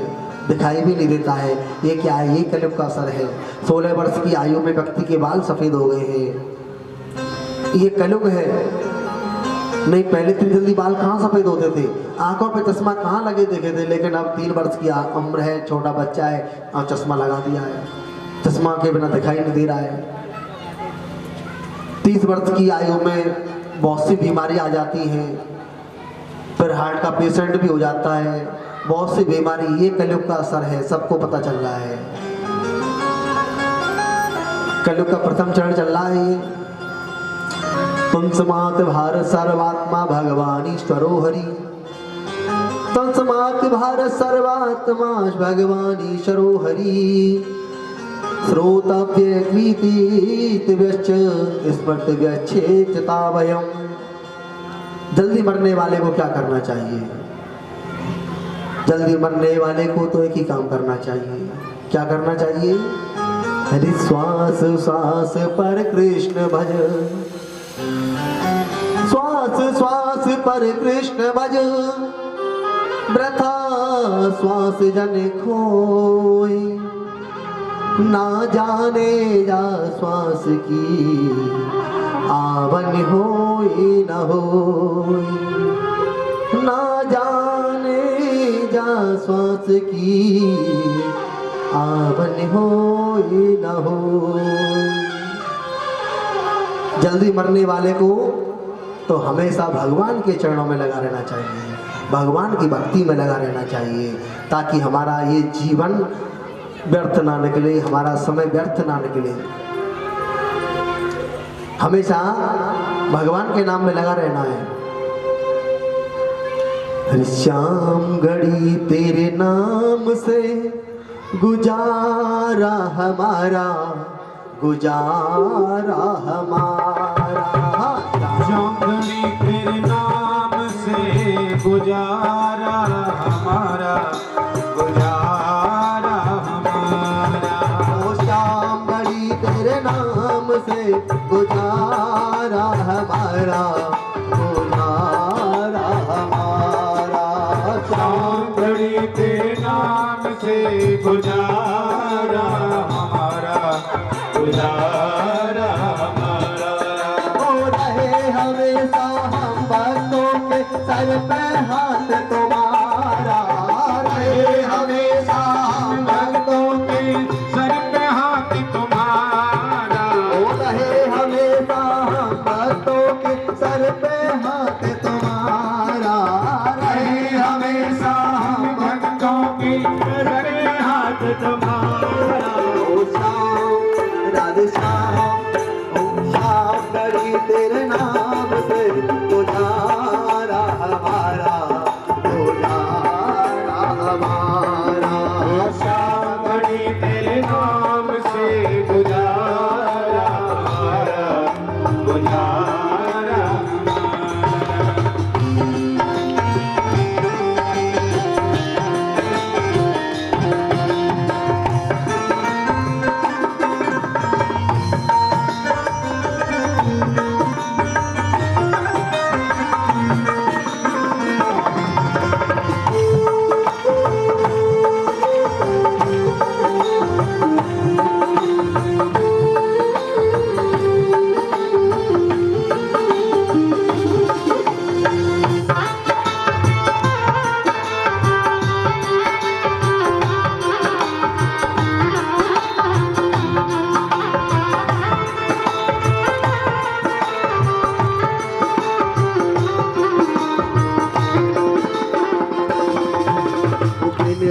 दिखाई भी नहीं देता है। ये क्या है, ये कलयुग का असर है। 16 वर्ष की आयु में व्यक्ति के बाल सफेद हो गए हैं, ये कलयुग है। नहीं पहले इतनी जल्दी बाल कहाँ सफेद होते थे, आंखों पे चश्मा कहाँ लगे देखे थे, लेकिन अब 3 वर्ष की उम्र है, छोटा बच्चा है और चश्मा लगा दिया है, चश्मा के बिना दिखाई नहीं दे रहा है। 30 वर्ष की आयु में बहुत सी बीमारी आ जाती हैं, फिर हार्ट का पेशेंट भी हो जाता है, बहुत सी बीमारी। ये कलयुग का असर है, सबको पता चल रहा है। कलयुग का प्रथम चरण चल रहा है। ये तंसमात भारत सर्वात्मा भगवान ईश्वरो हरि, तंसमात भारत सर्वात्मा भगवान ईश्वरो हरि, श्रोतव्य कृतिव्यश्च स्मर्तव्यच्छेदतावयम्। जल्दी मरने वाले को क्या करना चाहिए, जल्दी मरने वाले को तो एक ही काम करना चाहिए। क्या करना चाहिए, हरि श्वास श्वास पर कृष्ण भज, श्वास श्वास पर कृष्ण भज, वृथा श्वास जन खोई, ना जाने जा श्वास की आवन होई न होई, ना जाने जा श्वास की आवन होई न होई। जल्दी मरने वाले को तो हमेशा भगवान के चरणों में लगा रहना चाहिए, भगवान की भक्ति में लगा रहना चाहिए, ताकि हमारा ये जीवन व्यर्थ ना निकले, हमारा समय व्यर्थ ना निकले। हमेशा भगवान के नाम में लगा रहना है। हरि श्याम घड़ी तेरे नाम से गुजारा हमारा, गुजारा हमारा। चांदनी तेरे नाम से गुजारा हमारा, गुजारा हमारा। ओ श्याम घड़ी तेरे नाम से गुजारा हमारा, गुजारा हमारा। शाम घड़ी तेरे नाम से गुजारा हमारा, गुजारा हमारा। हो रहे हमेशा हम भक्तों के सर पे हाथ तुम्हारा, रहे हमेशा हम भक्तों के सर पे हाथ तुम्हारा। हो रहे हमेशा हम भक्तों के सर पे हाथ तुम्हारा, रहे हमेशा हम भक्तों की सर पे हाथ तुम्हारा। ओ श्याम राधे श्याम, ओ श्याम घड़ी तेरे नाम से गुजारा हमारा, गुजारा हमारा। शाम घड़ी तेरे नाम से गुजारा हमारा, गुजारा हमारा।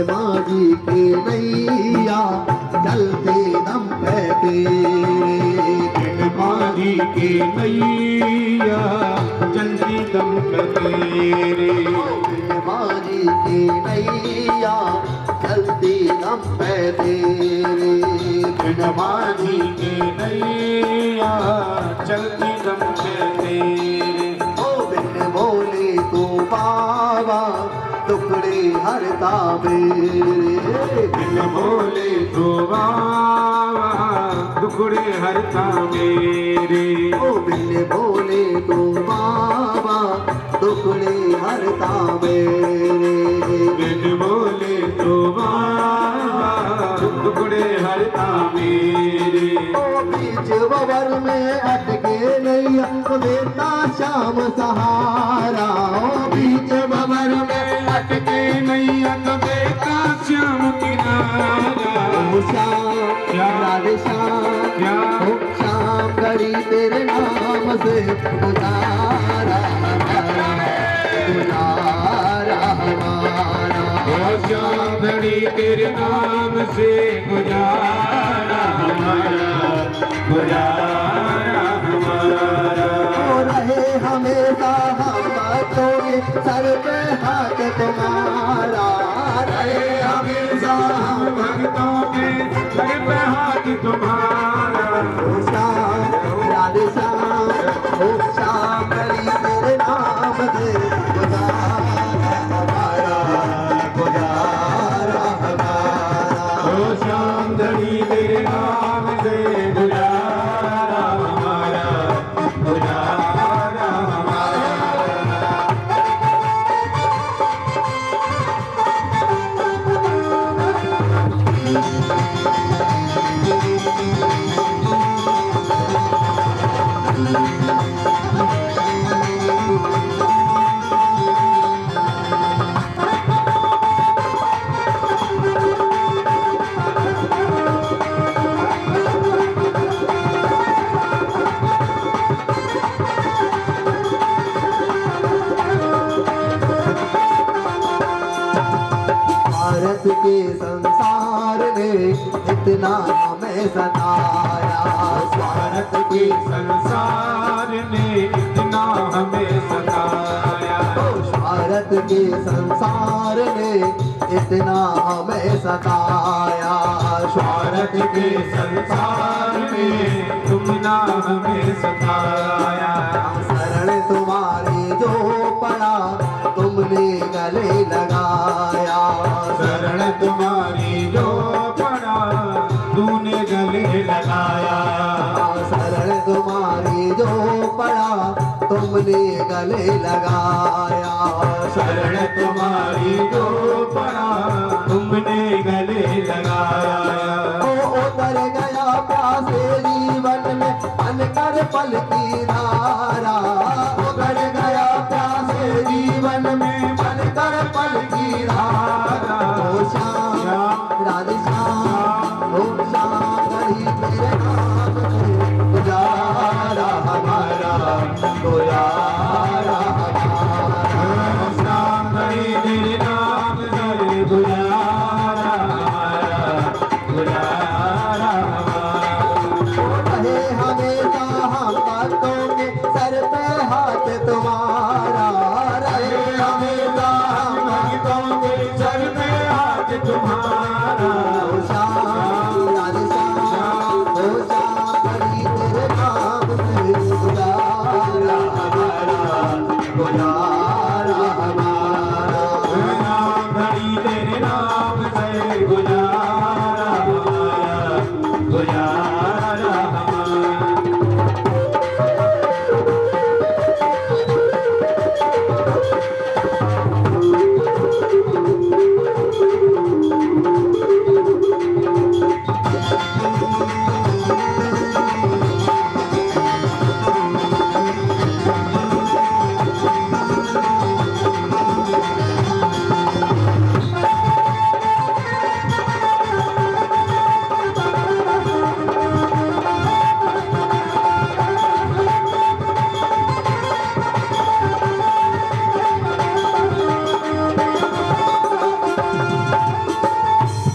माझी की नैया चलते दम पे तेरे, माझी की नैया चलती दम पे तेरे। माझी की नैया चलती दम पे तेरे। माझी की नैया चलती दम पे तेरे। ओ बिन बोले तू बाबा टुकड़े हरता मेरे, बिन बोले तो बाबा दुखड़े हरता मेरे। ओ बिन बोले तू बाबा टुकड़े हरता मेरे। बिन बोले तो बाबा दुखड़े हरता मेरे। ओ बीच बबर में अटके नैया तो देता श्याम सहारा, ओ बीच बबर में अटके नैया तो देता श्याम किनारा। ओ श्याम राधे श्याम, ओ श्याम घड़ी तेरे नाम से गुजारा हमारा, गुजारा हमारा। ओ श्याम घड़ी तेरे नाम से गुजारा हमारा, गुजारा हमारा। हो रहे हमेशा हम भक्तों के सर पे हाथ तुम्हारा, रहे हमेशा हम भक्तों के सर पे हाथ तुम्हारा। ओ श्याम राधे श्याम, ओ श्याम घड़ी तेरे नाम से गुजारा हमारा, गुजारा हमारा। ओ श्याम घड़ी तेरे नाम से गुजारा हमारा, गुजारा हमारा। भारत के संसार ने इतना हमें सताया, भारत के संसार ने इतना हमें सताया। भारत के संसार ने इतना हमें सताया। स्वार्थ के संसार में तुमने हमें सताया। शरण तुम्हारी जो पड़ा तुमने गले लगाया। शरण तुम्हारी जो पड़ा तूने गले लगाया। शरण तुम्हारी जो पड़ा तुमने गले लगाया। शरण तुम्हारी जो पड़ा तुमने गले लगाया। ओ उतर गया प्यासे जीवन में बनकर पल की धारा। उतर गया प्यासे जीवन में बनकर पल की धारा। ओ श्याम राधे श्याम ओ श्याम करी तेरे नाम से गुजारा हमारा गुजारा हमारा। श्याम हरि तेरे नाम से गुजारा हमारा गुजारा हमारा। रहे हमेशा हम भक्तों के सर पे हाथ तुम्हारा। रहे हमेशा हम भक्तों के सर पे हाथ तुम्हारा। ओ श्याम राधे श्याम ओ श्याम हरि तेरे नाम से गुजारा हमारा गुजारा हमारा। श्याम हरि तेरे नाम से गुजारा हमारा गुजारा हमारा।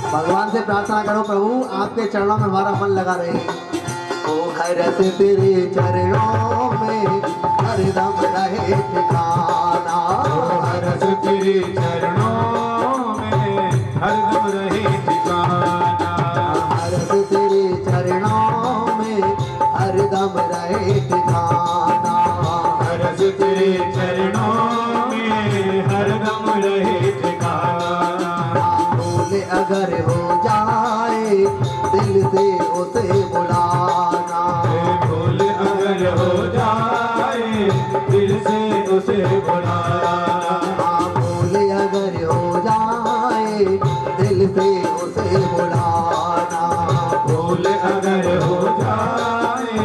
भगवान से प्रार्थना करो प्रभु आपके चरणों में हमारा मन लगा रहे। ओ हरस तेरे चरणों में हरदम रहे ठिकाना। हरस तेरे चरणों में हरदम रहे ठिकाना। हरस तेरे चरणों में हरदम रहे ठिकाना। हरस तेरे चरणों में हरदम रहे ठिकाना। भूल अगर हो जाए दिल से उसे बुलाना। भूल अगर हो जाए दिल से उसे बुलाना। भूल अगर हो जाए दिल से उसे बुलाना। भूल अगर हो जाए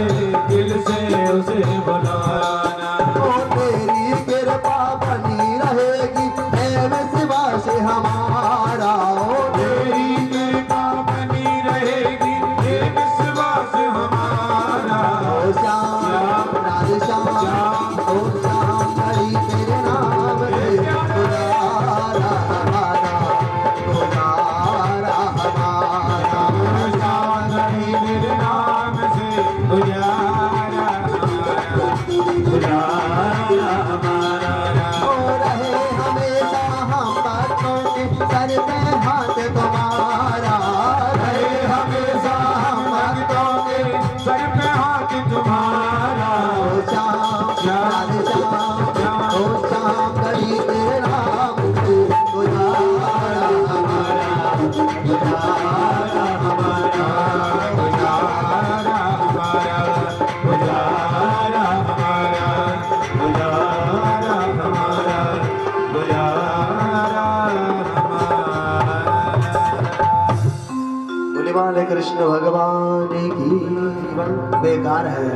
दिल से उसे बुलाना। ओ तेरी कृपा बनी रहेगी है विश्वास हमारा। ओ तेरी कृपा बनी रहेगी ये विश्वास हमारा। ओ श्याम राधे श्याम ओ श्याम हरि तेरे नाम से गुजारा हमारा गुजारा हमारा। श्याम हरि तेरे नाम से गुजारा हमारा गुजारा हमारा। ओ रहे हमेशा हम भक्तों के सर पे हाथ तुम्हारा। रहे हमेशा हम भक्तों के सर पे हाथ तुम्हारा। ओ श्याम राधे श्याम ओ श्याम हरि तेरे नाम से गुजारा हमारा गुजारा हमारा गुजारा हमारा गुजारा हमारा गुजारा हमारा गुजारा हमारा। बोले वाले कृष्ण भगवान की जीवन बेकार है।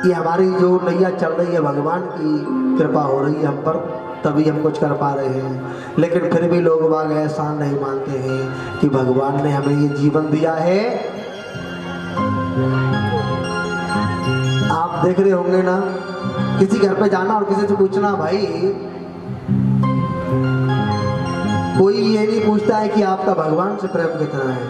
ये हमारी जो नैया चल रही है भगवान की कृपा हो रही है हम पर तभी हम कुछ कर पा रहे हैं। लेकिन फिर भी लोग बाग ऐसा नहीं मानते हैं कि भगवान ने हमें ये जीवन दिया है। आप देख रहे होंगे ना किसी घर पे जाना और किसी से पूछना भाई कोई ये नहीं पूछता है कि आपका भगवान से प्रेम कितना है।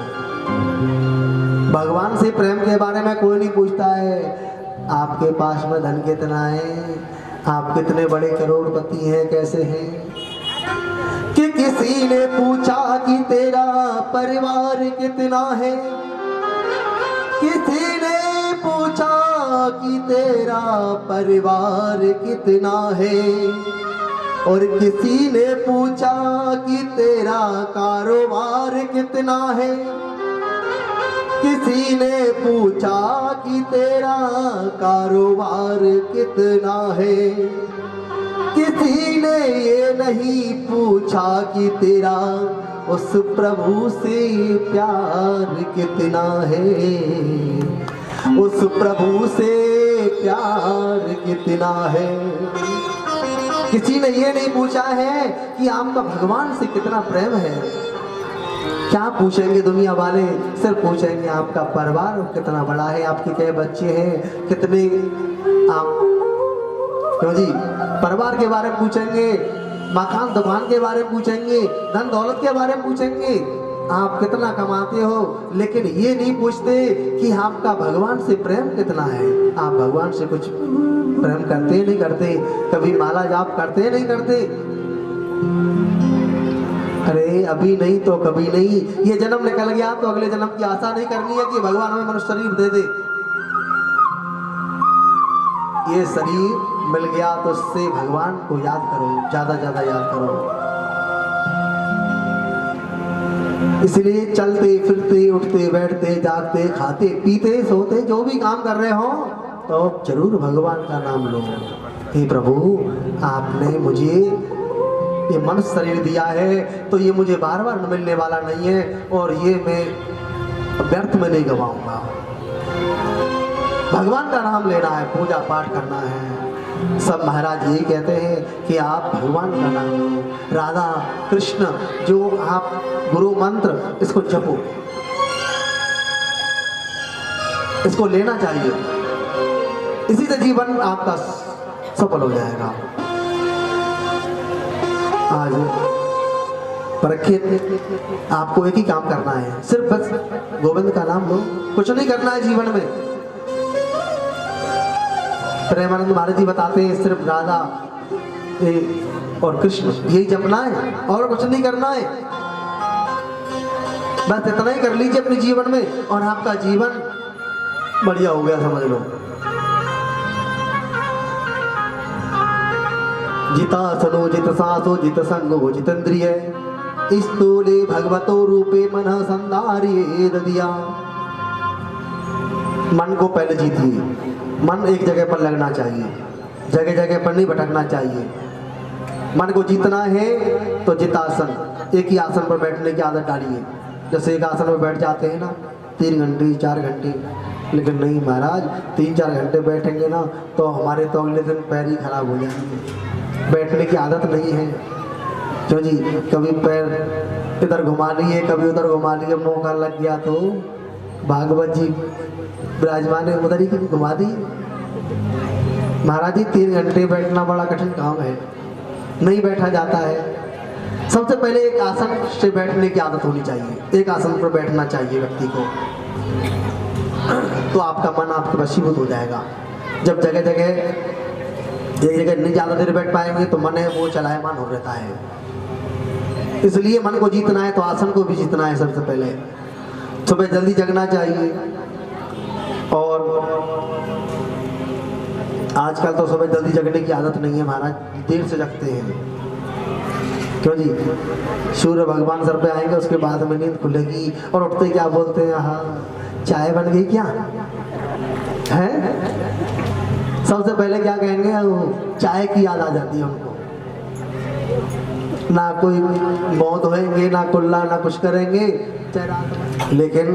भगवान से प्रेम के बारे में कोई नहीं पूछता है आपके पास में धन कितना है, आप कितने बड़े करोड़पति हैं, कैसे हैं। कि किस किसी ने पूछा कि तेरा परिवार कितना है, किसी ने पूछा कि तेरा परिवार कितना है, और किसी ने पूछा कि तेरा कारोबार कितना है, किसी ने पूछा कि तेरा कारोबार कितना है, किसी ने ये नहीं पूछा कि तेरा उस प्रभु से प्यार कितना है, उस प्रभु से प्यार कितना है। किसी ने ये नहीं पूछा है कि आपका भगवान से कितना प्रेम है। क्या पूछेंगे दुनिया वाले, सिर्फ पूछेंगे आपका परिवार कितना बड़ा है, आपके क्या बच्चे हैं, कितने आप, क्यों जी, परिवार के बारे में पूछेंगे, मकान दुकान के बारे में पूछेंगे, धन दौलत के बारे में पूछेंगे, आप कितना कमाते हो, लेकिन ये नहीं पूछते कि आपका भगवान से प्रेम कितना है। आप भगवान से कुछ प्रेम करते नहीं करते, कभी माला जाप करते नहीं करते। अरे अभी नहीं तो कभी नहीं, ये जन्म निकल गया तो अगले जन्म की आशा नहीं करनी है कि भगवान हमें मनुष्य शरीर दे दे। ये शरीर मिल गया तो उससे भगवान को याद करो, ज्यादा ज्यादा याद करो। इसलिए चलते फिरते उठते बैठते जागते खाते पीते सोते जो भी काम कर रहे हो तो जरूर भगवान का नाम लो। हे प्रभु, आपने मुझे ये मनुष्य शरीर दिया है तो ये मुझे बार बार मिलने वाला नहीं है, और ये मैं व्यर्थ में नहीं गवाऊंगा। भगवान का नाम लेना है, पूजा पाठ करना है। सब महाराज यही कहते हैं कि आप भगवान का नाम लो। राधा कृष्ण जो आप गुरु मंत्र, इसको जपो, इसको लेना चाहिए, इसी से जीवन आपका सफल हो जाएगा। आज परीक्षित, आपको एक ही काम करना है, सिर्फ बस गोविंद का नाम लो, कुछ नहीं करना है जीवन में। प्रेमानंद महाराज जी बताते हैं सिर्फ राधा और कृष्ण यही जपना है और कुछ नहीं करना है। बस इतना ही कर लीजिए अपने जीवन में और आपका जीवन बढ़िया हो गया, समझ लो। जितासनो जित सासो जित संगो जितेंद्रिय स्तूले भगवतो रूपे मन संधारिये ददिया। मन को पहले जीतिए, मन एक जगह पर लगना चाहिए, जगह जगह पर नहीं भटकना चाहिए। मन को जीतना है तो जितासन, एक ही आसन पर बैठने की आदत डालिए। जैसे एक आसन पर बैठ जाते हैं ना 3 घंटे 4 घंटे, लेकिन नहीं महाराज 3-4 घंटे बैठेंगे ना तो हमारे तो अगले दिन पैर ही खराब हो जाएंगे। बैठने की आदत नहीं है। क्यों जी, कभी पैर इधर घुमा लिए कभी उधर घुमा लिए, मौका लग गया तो भागवत जी विराजमान है उधर ही घुमा दी। महाराज जी 3 घंटे बैठना बड़ा कठिन काम है, नहीं बैठा जाता है। सबसे पहले एक आसन से बैठने की आदत होनी चाहिए, एक आसन पर बैठना चाहिए व्यक्ति को, तो आपका मन आपके वशीभूत हो जाएगा। जब जगह जगह नहीं ज़्यादा देर बैठ पाएंगे तो मन है वो चलायमान हो रहता है। इसलिए मन को जीतना है तो आसन को भी जीतना है। सबसे पहले सुबह जल्दी जगना चाहिए, और आजकल तो सुबह जल्दी जगने की आदत नहीं है महाराज, देर से जगते हैं। क्यों जी, सूर्य भगवान सर पे आएंगे उसके बाद में नींद खुलेगी और उठते क्या बोलते हैं, हाँ चाय बन गई क्या है। सबसे पहले क्या कहेंगे, वो चाय की याद आ जाती है उनको। ना कोई मौत होएंगे, ना कुल्ला, ना कुछ करेंगे। लेकिन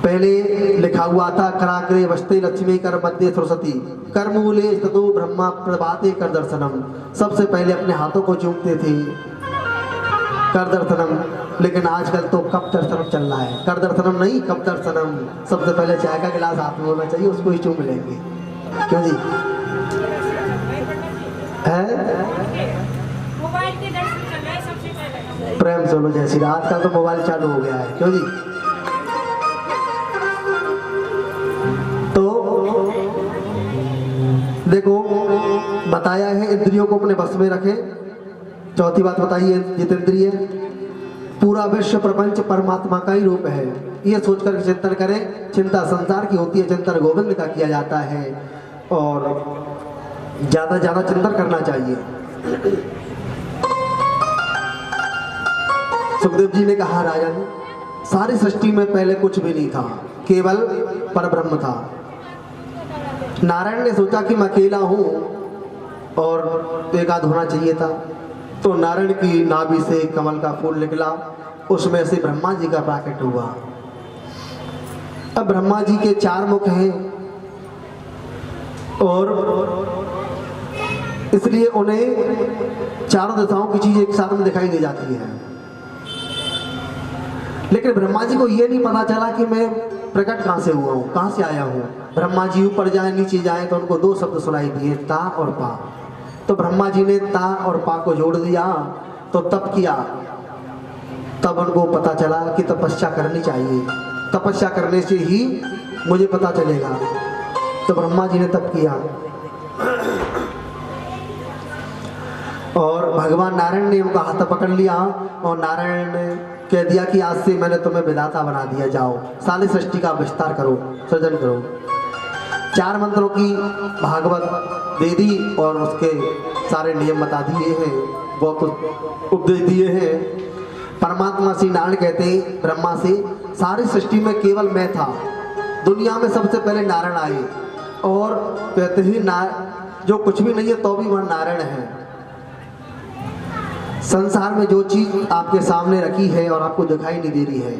पहले लिखा हुआ था, कराग्रे वस्ते लक्ष्मी कर मध्य सरस्वती कर मूले ततो ब्रह्मा प्रभाते कर दर्शनम। सबसे पहले अपने हाथों को चूमते थे कर दर्शनम, लेकिन आजकल तो कब दर्शनम चल रहा है, कर दर्शनम नहीं कब दर्शनम। सबसे पहले चाय का गिलास हाथ में होना चाहिए, उसको ही चूम लेंगे। क्यों जी है, प्रेम सोलो जैसी आजकल तो मोबाइल चालू हो गया है। क्यों जी, तो देखो बताया है इंद्रियों को अपने बस में रखें, चौथी बात बताइए जितेंद्रिय, पूरा विश्व प्रपंच परमात्मा का ही रूप है, ये सोचकर चिंतन करें। चिंता संसार की होती है, चिंतन गोविंद का किया जाता है और ज्यादा ज्यादा चिंतन करना चाहिए। सुखदेव जी ने कहा, राजन सारी सृष्टि में पहले कुछ भी नहीं था, केवल परब्रह्म था। नारायण ने सोचा कि मैं अकेला हूं और एक आध होना चाहिए था, तो नारायण की नाभि से कमल का फूल निकला, उसमें से ब्रह्मा जी का प्रकट हुआ। अब ब्रह्मा जी के 4 मुख हैं और इसलिए उन्हें चारों दिशाओं की चीज एक साथ में दिखाई दे जाती है। लेकिन ब्रह्मा जी को यह नहीं पता चला कि मैं प्रकट कहां से हुआ हूं, कहां से आया हूं। ब्रह्मा जी ऊपर जाए नीचे जाए तो उनको 2 शब्द सुनाई दिए, ता और पा। तो ब्रह्मा जी ने ता और पा को जोड़ दिया, तो तप किया। तब उनको पता चला कि तपस्या करनी चाहिए, तपस्या करने से ही मुझे पता चलेगा। तो ब्रह्मा जी ने तप किया और भगवान नारायण ने उनका हाथ पकड़ लिया और नारायण ने कह दिया कि आज से मैंने तुम्हें विधाता बना दिया, जाओ सारी सृष्टि का विस्तार करो, सृजन करो। 4 मंत्रों की भागवत दे दी और उसके सारे नियम बता दिए हैं, बहुत उपदेश दिए हैं। परमात्मा श्री नारायण कहते हैं ब्रह्मा से, सारी सृष्टि में केवल मैं था, दुनिया में सबसे पहले नारायण आए और कहते हैं जो कुछ भी नहीं है तो भी वह नारायण है। संसार में जो चीज आपके सामने रखी है और आपको दिखाई नहीं दे रही है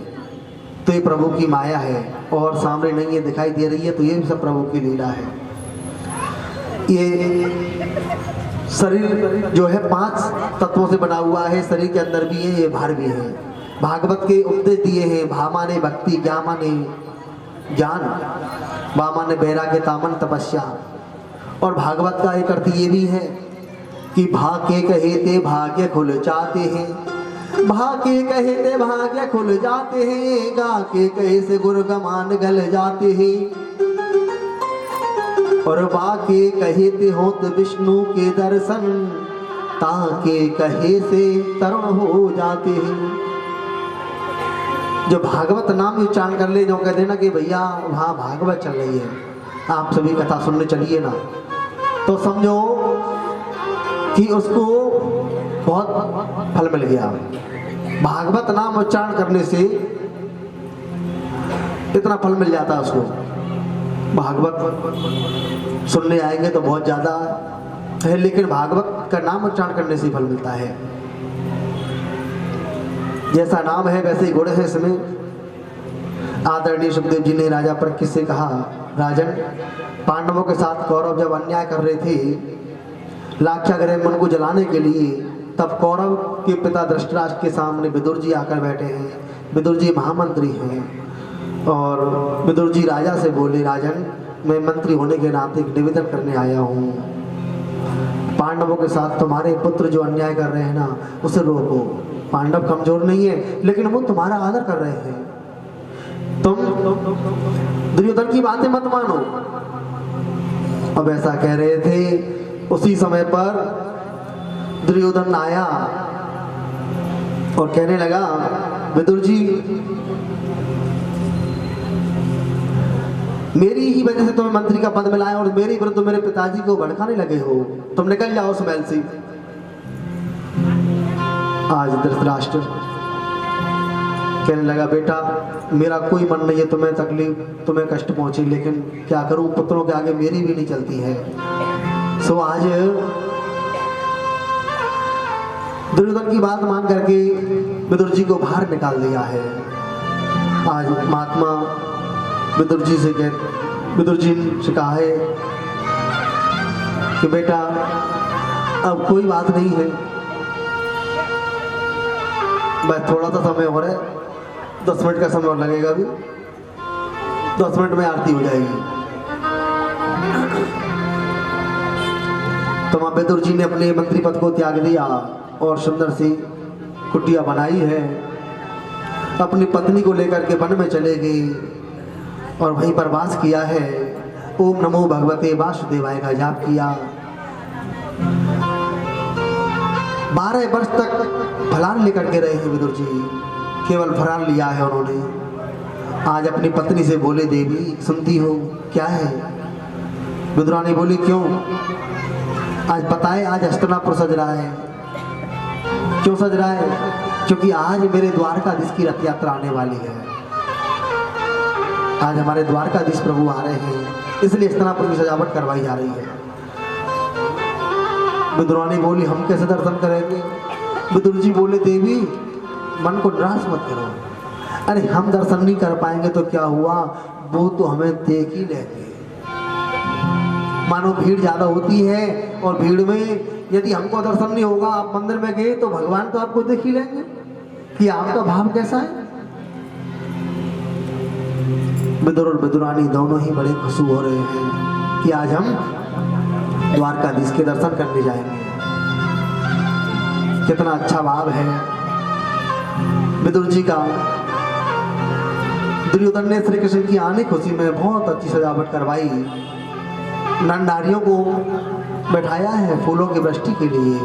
तो ये प्रभु की माया है, और सामने नहीं है दिखाई दे रही है तो ये भी सब प्रभु की लीला है। ये शरीर जो है 5 तत्वों से बना हुआ है, शरीर के अंदर भी है, ये बाहर भी है। भागवत के उपदेश दिए हैं, भा माने भक्ति, ज्ञा माने ज्ञान, बा माने वैराग्य, तामन तपस्या। और भागवत का एक अर्थ ये भी है कि भाग्य कहे ते भाग्य खुल जाते हैं, भाग्य कहे ते भाग्य खुल जाते हैं, गा के कहे से गुरगमान गल जाते हैं। और बाके कहे ते होत विष्णु के दर्शन, ताके कहे से तरुण हो जाते हैं। जो भागवत नाम उच्चारण कर ले, जो कहते हैं ना कि भैया वहाँ भागवत चल रही है, आप सभी कथा सुनने चलिए ना, तो समझो कि उसको बहुत फल मिल गया। भागवत नाम उच्चारण करने से इतना फल मिल जाता है उसको। भागवत सुनने आएंगे तो बहुत ज़्यादा है, लेकिन भागवत का नाम उच्चारण करने से फल मिलता है। जैसा नाम है वैसे ही गुण है इसमें। आदरणीय सुखदेव जी ने राजा परीक्षित से कहा, राजन पांडवों के साथ कौरव जब अन्याय कर रहे थे लाक्षागृह में उनको जलाने के लिए, तब कौरव के पिता धृतराष्ट्र के सामने विदुर जी आकर बैठे हैं। विदुर जी महामंत्री हैं और विदुर जी राजा से बोले, राजन मैं मंत्री होने के नाते एक निवेदन करने आया हूँ, पांडवों के साथ तुम्हारे पुत्र जो अन्याय कर रहे हैं ना उसे रोको। पांडव कमजोर नहीं है लेकिन वो तुम्हारा आदर कर रहे हैं, तुम दुर्योधन की बातें मत मानो। अब ऐसा कह रहे थे, उसी समय पर दुर्योधन आया और कहने लगा, विदुर जी मेरी ही वजह से तुम्हें मंत्री का पद मिला है और मेरे विरुद्ध मेरे पिताजी को भड़काने लगे हो, तुम निकल जाओ उस महल से। आज धृतराष्ट्र कहने लगा, बेटा मेरा कोई मन नहीं है तुम्हें तकलीफ, तुम्हें कष्ट पहुंचे, लेकिन क्या करूं, पुत्रों के आगे मेरी भी नहीं चलती है। सो आज दुर्योधन की बात मान करके विदुर जी को बाहर निकाल दिया है। आज महात्मा विदुर जी से कहा है कि बेटा अब कोई बात नहीं है, बस थोड़ा सा समय और है, 10 मिनट का समय और लगेगा, अभी 10 मिनट में आरती हो जाएगी। तो मां विदुर जी ने अपने मंत्री पद को त्याग दिया और सुंदर सी कुटिया बनाई है, अपनी पत्नी को लेकर के वन में चले गए और वहीं पर वास किया है। ओम नमो भगवते वासुदेवाय का जाप किया। 12 वर्ष तक फलान लेकर के रहे हैं विदुर जी, केवल फलान लिया है उन्होंने। आज अपनी पत्नी से बोले, देवी सुनती हो क्या है? विदुरानी बोली, क्यों? आज पता है आज हस्तिनापुर सज रहा है। क्यों सज रहा है? क्योंकि आज मेरे द्वारकाधीश की रथ यात्रा आने वाली है। आज हमारे द्वारकाधीश प्रभु आ रहे हैं, इसलिए हस्तिनापुर की सजावट करवाई जा रही है। विदुरानी बोली, हम कैसे दर्शन करेंगे? विदुर जी बोले, देवी मन को निराश मत करो। अरे हम दर्शन नहीं कर पाएंगे तो क्या हुआ, वो तो हमें देख ही लेंगे। मानो भीड़ ज्यादा होती है और भीड़ में यदि हमको दर्शन नहीं होगा, आप मंदिर में गए तो भगवान तो आपको देख ही लेंगे कि आपका भाव कैसा है। विदुर और विदुरानी दोनों ही बड़े खुश हो रहे हैं कि आज हम द्वारकाधीश के दर्शन करने जाएंगे। कितना अच्छा भाव है विदुर जी का। दुर्योधन ने श्री कृष्ण की आने खुशी में बहुत अच्छी सजावट करवाई, नंदारियों को बैठाया है फूलों की वृष्टि के लिए।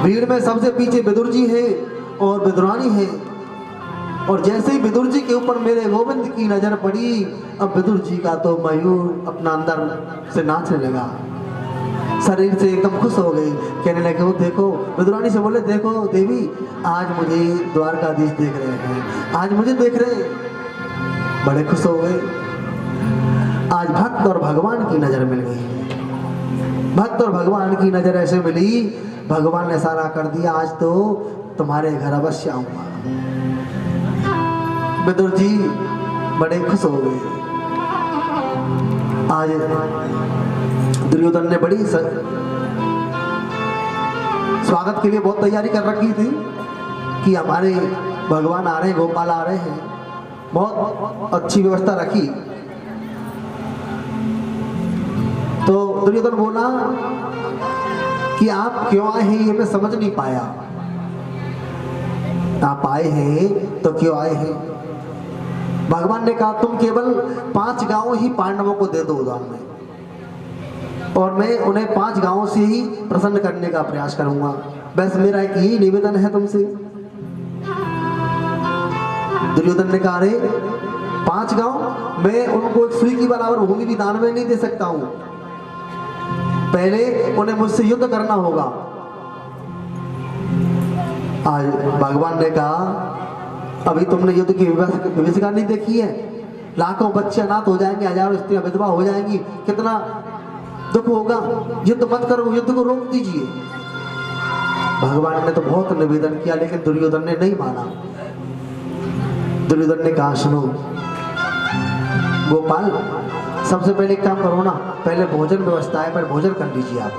भीड़ में सबसे पीछे विदुर जी है और विदुरानी है, और जैसे ही विदुर जी के ऊपर मेरे गोविंद की नजर पड़ी, अब विदुर जी का तो मयूर अपना अंदर से नाचने लगा, शरीर से एकदम खुश हो गई। कहने लगे, वो देखो, विदुरानी से बोले, देखो देवी आज मुझे द्वारकाधीश देख रहे हैं, आज मुझे देख रहे हैं। बड़े खुश हो गए। आज भक्त और भगवान की नजर मिल गई। भक्त और भगवान की नजर ऐसे मिली, भगवान ने इशारा कर दिया, आज तो तुम्हारे घर अवश्य आऊंगा। विदुर जी बड़े खुश हो गए। आज दुर्योधन ने बड़ी स्वागत के लिए बहुत तैयारी कर रखी थी कि हमारे भगवान आ रहे हैं, गोपाल आ रहे हैं, बहुत अच्छी व्यवस्था रखी। तो दुर्योधन बोला कि आप क्यों आए हैं ये मैं समझ नहीं पाया। आप आए हैं तो क्यों आए हैं? भगवान ने कहा, तुम केवल 5 गांव ही पांडवों को दे दो उदान में, और मैं उन्हें 5 गांवों से ही प्रसन्न करने का प्रयास करूंगा। बस मेरा एक यही निवेदन है तुमसे। दुर्योधन ने कहा, अरे 5 गांव, मैं उनको एक सुई की बराबर भूमि भी दान में नहीं दे सकता हूं, पहले उन्हें मुझसे युद्ध करना होगा। आज भगवान ने कहा, अभी तुमने युद्ध की विभीषिका नहीं देखी है? लाखों बच्चे अनाथ हो जाएंगे, हजारों स्त्रियां विधवा हो जाएंगी, कितना दुख होगा। युद्ध मत करो, युद्ध को रोक दीजिए। भगवान ने तो बहुत निवेदन किया, लेकिन दुर्योधन ने नहीं माना। दुर्योधन ने कहा, सुनो गोपाल, सबसे पहले एक काम करो ना, पहले भोजन व्यवस्था है, पर भोजन कर लीजिए आप।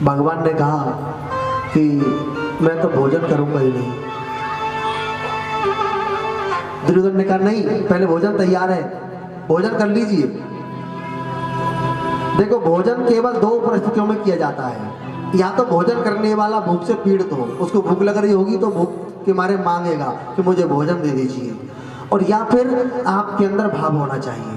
भगवान ने कहा कि मैं तो भोजन करूंगा ही नहीं। दुर्योधन ने कहा, नहीं, पहले भोजन तैयार है, भोजन कर लीजिए। देखो, भोजन केवल 2 परिस्थितियों में किया जाता है। या तो भोजन करने वाला भूख से पीड़ित हो, उसको भूख लग रही होगी तो भूख के मारे मांगेगा कि मुझे भोजन दे दीजिए, और या फिर आपके अंदर भाव होना चाहिए।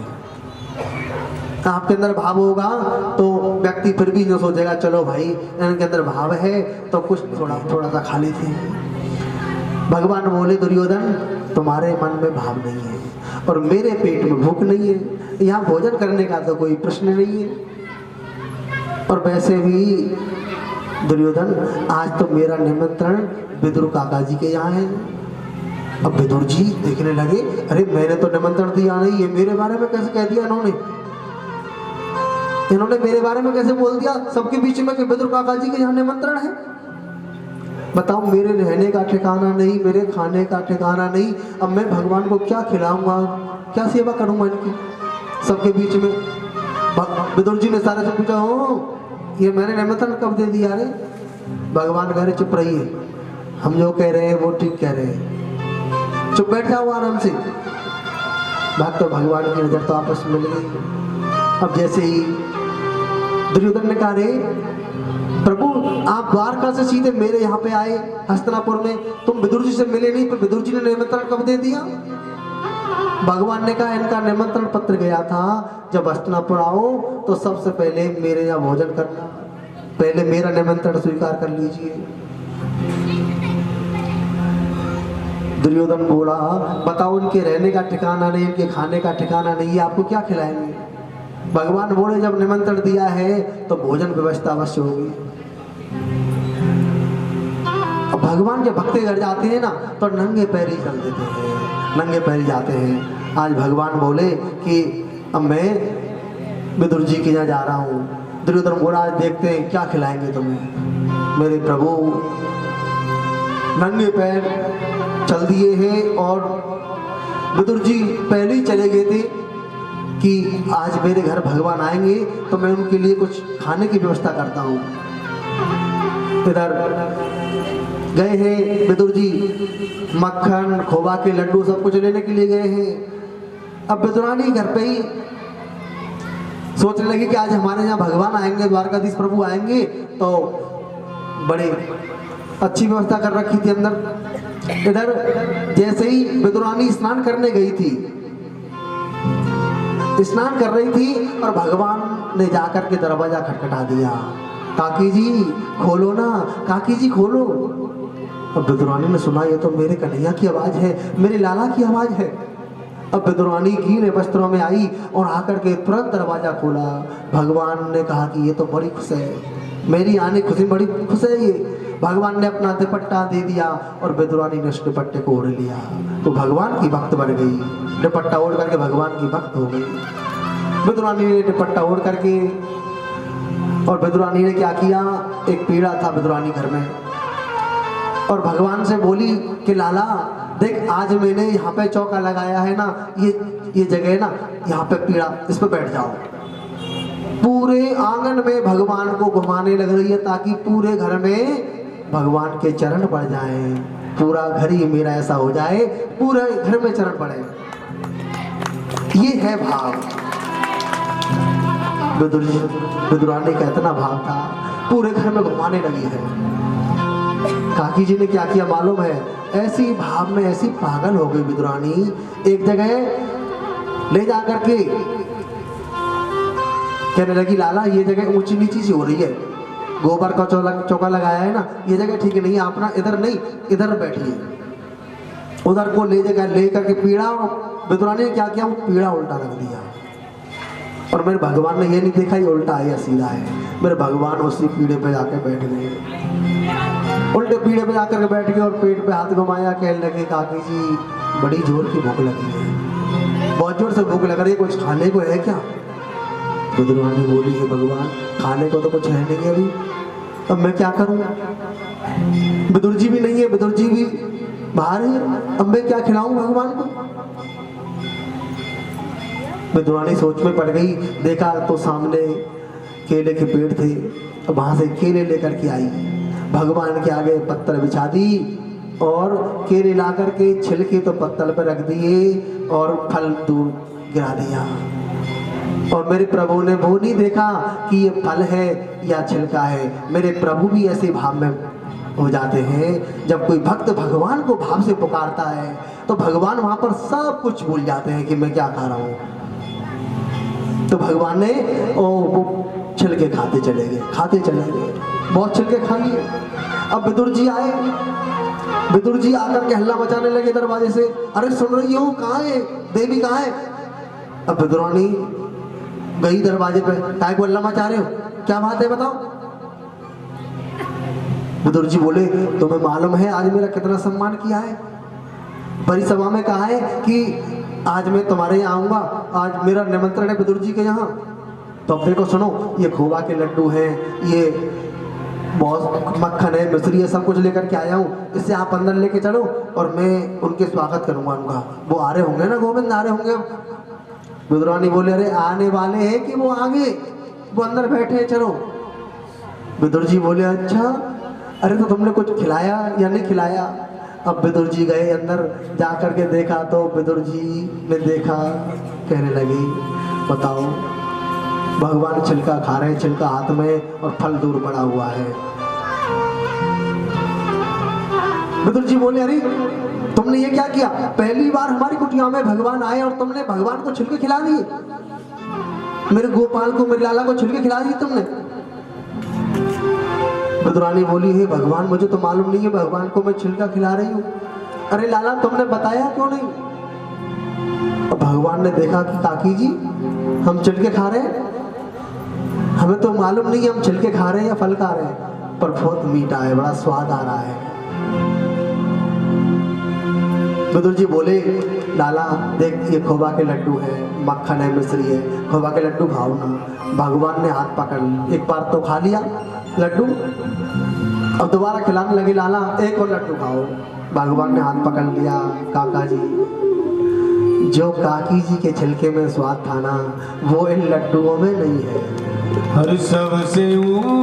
आपके अंदर भाव होगा तो व्यक्ति फिर भी न सोचेगा, चलो भाई इनके अंदर भाव है तो कुछ थोड़ा सा खा लेते हैं। भगवान बोले, दुर्योधन तुम्हारे मन में भाव नहीं है और मेरे पेट में भूख नहीं है, यहाँ भोजन करने का तो कोई प्रश्न नहीं है। और वैसे भी दुर्योधन, आज तो मेरा निमंत्रण विदुर काका जी के यहाँ है। अब विदुर जी देखने लगे, अरे मैंने तो निमंत्रण दिया नहीं, ये मेरे बारे में कैसे कह दिया इन्होंने मेरे बारे में कैसे बोल दिया सबके बीच में कि विदुर काका जी के यहाँ निमंत्रण है। बताओ, मेरे रहने का ठिकाना नहीं, मेरे खाने का ठिकाना नहीं, अब मैं भगवान को क्या खिलाऊंगा, क्या सेवा करूंगा इनकी सबके बीच में। विदुर जी ने सारे से पूछा, हो ये मैंने निमंत्रण कब दे दिया? रे भगवान कह रहे, चुप रहिए, हम जो कह रहे हैं वो ठीक कह रहे हैं, चुप बैठ जाओ आराम से। भक्त और भगवान की नजर तो आपस में मिल गई। अब जैसे ही दुर्योधन ने कहा, रे प्रभु, आप द्वारका से सीधे मेरे यहाँ पे आए हस्तिनापुर में, तुम विदुर जी से मिले नहीं, तो विदुर जी ने निमंत्रण कब दे दिया? भगवान ने कहा, इनका निमंत्रण पत्र गया था, जब हस्तिनापुर आओ तो सबसे पहले मेरे यहाँ भोजन करना। पहले मेरा निमंत्रण स्वीकार कर लीजिए। दुर्योधन बोला, बताओ इनके रहने का ठिकाना नहीं, इनके खाने का ठिकाना नहीं, ये आपको क्या खिलाएंगे? भगवान बोले, जब निमंत्रण दिया है तो भोजन व्यवस्था अवश्य होगी। अब भगवान जब भक्त के घर जाते हैं ना तो नंगे पैर ही चल देते हैं, नंगे पैर जाते हैं। आज भगवान बोले कि अब मैं विदुर जी के यहाँ जा रहा हूँ। दुर्योधन बोला, आज देखते हैं क्या खिलाएंगे तुम्हें। मेरे प्रभु नंगे पैर चल दिए हैं और विदुर जी पहले ही चले गए थे कि आज मेरे घर भगवान आएंगे तो मैं उनके लिए कुछ खाने की व्यवस्था करता हूँ। इधर गए हैं विदुर जी, मक्खन खोवा के लड्डू सब कुछ लेने के लिए गए हैं। अब विदुरानी घर पे ही सोचने लगी कि आज हमारे यहाँ भगवान आएंगे, द्वारकाधीश प्रभु आएंगे, तो बड़े अच्छी व्यवस्था कर रखी थी अंदर। इधर जैसे ही विदुरानी स्नान करने गई थी, स्नान कर रही थी और भगवान ने जाकर के दरवाजा खटखटा दिया। काकी जी खोलो ना, काकी जी खोलो। अब विदुरानी ने सुना, ये तो मेरे कन्हैया की आवाज है, मेरे लाला की आवाज है। अब विदुरानी गीले वस्त्रों में आई और आकर के तुरंत दरवाजा खोला। भगवान ने कहा कि ये तो बड़ी खुश है, मेरी आने खुशी बड़ी खुश है ये। भगवान ने अपना दुपट्टा दे दिया और विदुरानी ने उस दुपट्टे को ओढ़ लिया तो भगवान की भक्त बन गई। दुपट्टा ओढ़ करके भगवान की भक्त हो गई। विदुरानी ने दुपट्टा ओढ़ करके, और विदुरानी ने क्या किया, एक पीड़ा था विदुरानी घर में, और भगवान से बोली कि लाला देख, आज मैंने यहाँ पे चौका लगाया है ना, ये जगह ना, यहाँ पे पीड़ा, इस पे बैठ जाओ। पूरे आंगन में भगवान को घुमाने लग रही है ताकि पूरे घर में भगवान के चरण पड़ जाएं, पूरा घर ही मेरा ऐसा हो जाए, पूरे घर में चरण पड़े। ये है भाव। विदुरानी का इतना भाव था, पूरे घर में घुमाने लगी है। काकी जी ने क्या किया मालूम है, ऐसी भाव में ऐसी पागल हो गई विदुरानी, एक जगह ले जा करके कहने लगी, लाला ये जगह ऊंची नीची सी हो रही है, गोबर का चौका लगाया है ना, ये जगह ठीक नहीं है, आप ना इधर नहीं इधर बैठिए। उधर को ले करके पीड़ा, और विदुरानी ने क्या किया, वो पीड़ा उल्टा रख दिया। और मेरे भगवान ने ये नहीं देखा ये उल्टा है या सीधा है, मेरे भगवान उसी पीड़े पे जाके बैठ गए, उल्टे पीड़े पे जाकर के बैठ गए और पेट पे हाथ घुमाया, कहने लगे, काकी जी बड़ी जोर की भूख लगी है, बहुत जोर से भूख लग रही है, कुछ खाने को है क्या? विदुरानी बोली, है भगवान खाने को तो कुछ है नहीं अभी, अब मैं क्या करूं? विदुर जी भी नहीं है, विदुर जी भी बाहर है, अब मैं क्या खिलाऊं भगवान को? विदुरानी सोच में पड़ गई। देखा तो सामने केले के पेड़ थे, वहां से केले लेकर के आई, भगवान के आगे पत्थर बिछा दी और केले ला करके छिलके तो पत्थर पर रख दिए और फल दूर गिरा दिया। और मेरे प्रभु ने वो नहीं देखा कि ये फल है या छिलका है। मेरे प्रभु भी ऐसे भाव में हो जाते हैं, जब कोई भक्त भगवान को भाव से पुकारता है तो भगवान वहां पर सब कुछ भूल जाते हैं कि मैं क्या खा रहा हूं। तो भगवान ने वो छिलके खाते चले गए, बहुत छिलके खा लिए। अब विदुर जी आए, विदुर जी आकर के हल्ला मचाने लगे दरवाजे से, अरे सुन रही हो, कहाँ है देवी, कहाँ है? अब विदुरानी गई दरवाजे पे, काय को हल्ला मचा रहे हो, क्या बात है बताओ? विदुर जी बोले, तुम्हें मालूम है आज मेरा कितना सम्मान किया है? बड़ी सभा में कहा है कि आज मैं तुम्हारे यहाँ आऊंगा, आज मेरा निमंत्रण है विदुर जी के यहाँ। तो अब देखो सुनो, ये खोवा के लड्डू हैं, ये बहुत मक्खन है, मिश्री है, सब कुछ लेकर के आया हूँ, इससे आप अंदर लेके चलो और मैं उनके स्वागत करूंगा उनका। वो आ रहे होंगे ना, गोविंद आ रहे होंगे। विदुरानी बोले, अरे आने वाले हैं कि वो आगे, वो अंदर बैठे, चलो। विदुर जी बोले, अच्छा, अरे तो तुमने कुछ खिलाया या नहीं खिलाया? अब विदुर जी गए अंदर, जा करके देखा तो विदुर जी ने देखा, कहने लगी, बताओ भगवान छिलका खा रहे हैं, छिलका हाथ में और फल दूर पड़ा हुआ है। विदुर जी बोले, अरे तुमने ये क्या किया? पहली बार हमारी कुटिया में भगवान आए और तुमने भगवान को छिलके खिला दिए, मेरे गोपाल को, मेरे लाला को छिलके खिला दिए तुमने। विदुरानी बोली है भगवान मुझे तो मालूम नहीं है, भगवान को मैं छिलका खिला रही हूँ। अरे लाला तुमने बताया क्यों नहीं? और भगवान ने देखा कि काकी जी हम छिलके खा रहे हैं, हमें तो मालूम नहीं है हम छिलके खा रहे हैं या फल खा रहे हैं, पर बहुत मीठा है, बड़ा स्वाद आ रहा है। विदुर जी बोले लाला देख ये खोबा के लड्डू है, मक्खन है, मिश्री है, खोबा के लड्डू खाओ ना। भगवान ने हाथ पकड़, एक बार तो खा लिया लड्डू, अब दोबारा खिलाने लगे लाला एक और लड्डू खाओ। भगवान ने हाथ पकड़ लिया, काका जी जो काकी जी के छिलके में स्वाद था ना वो इन लड्डुओं में नहीं है। हर सबसे ऊंची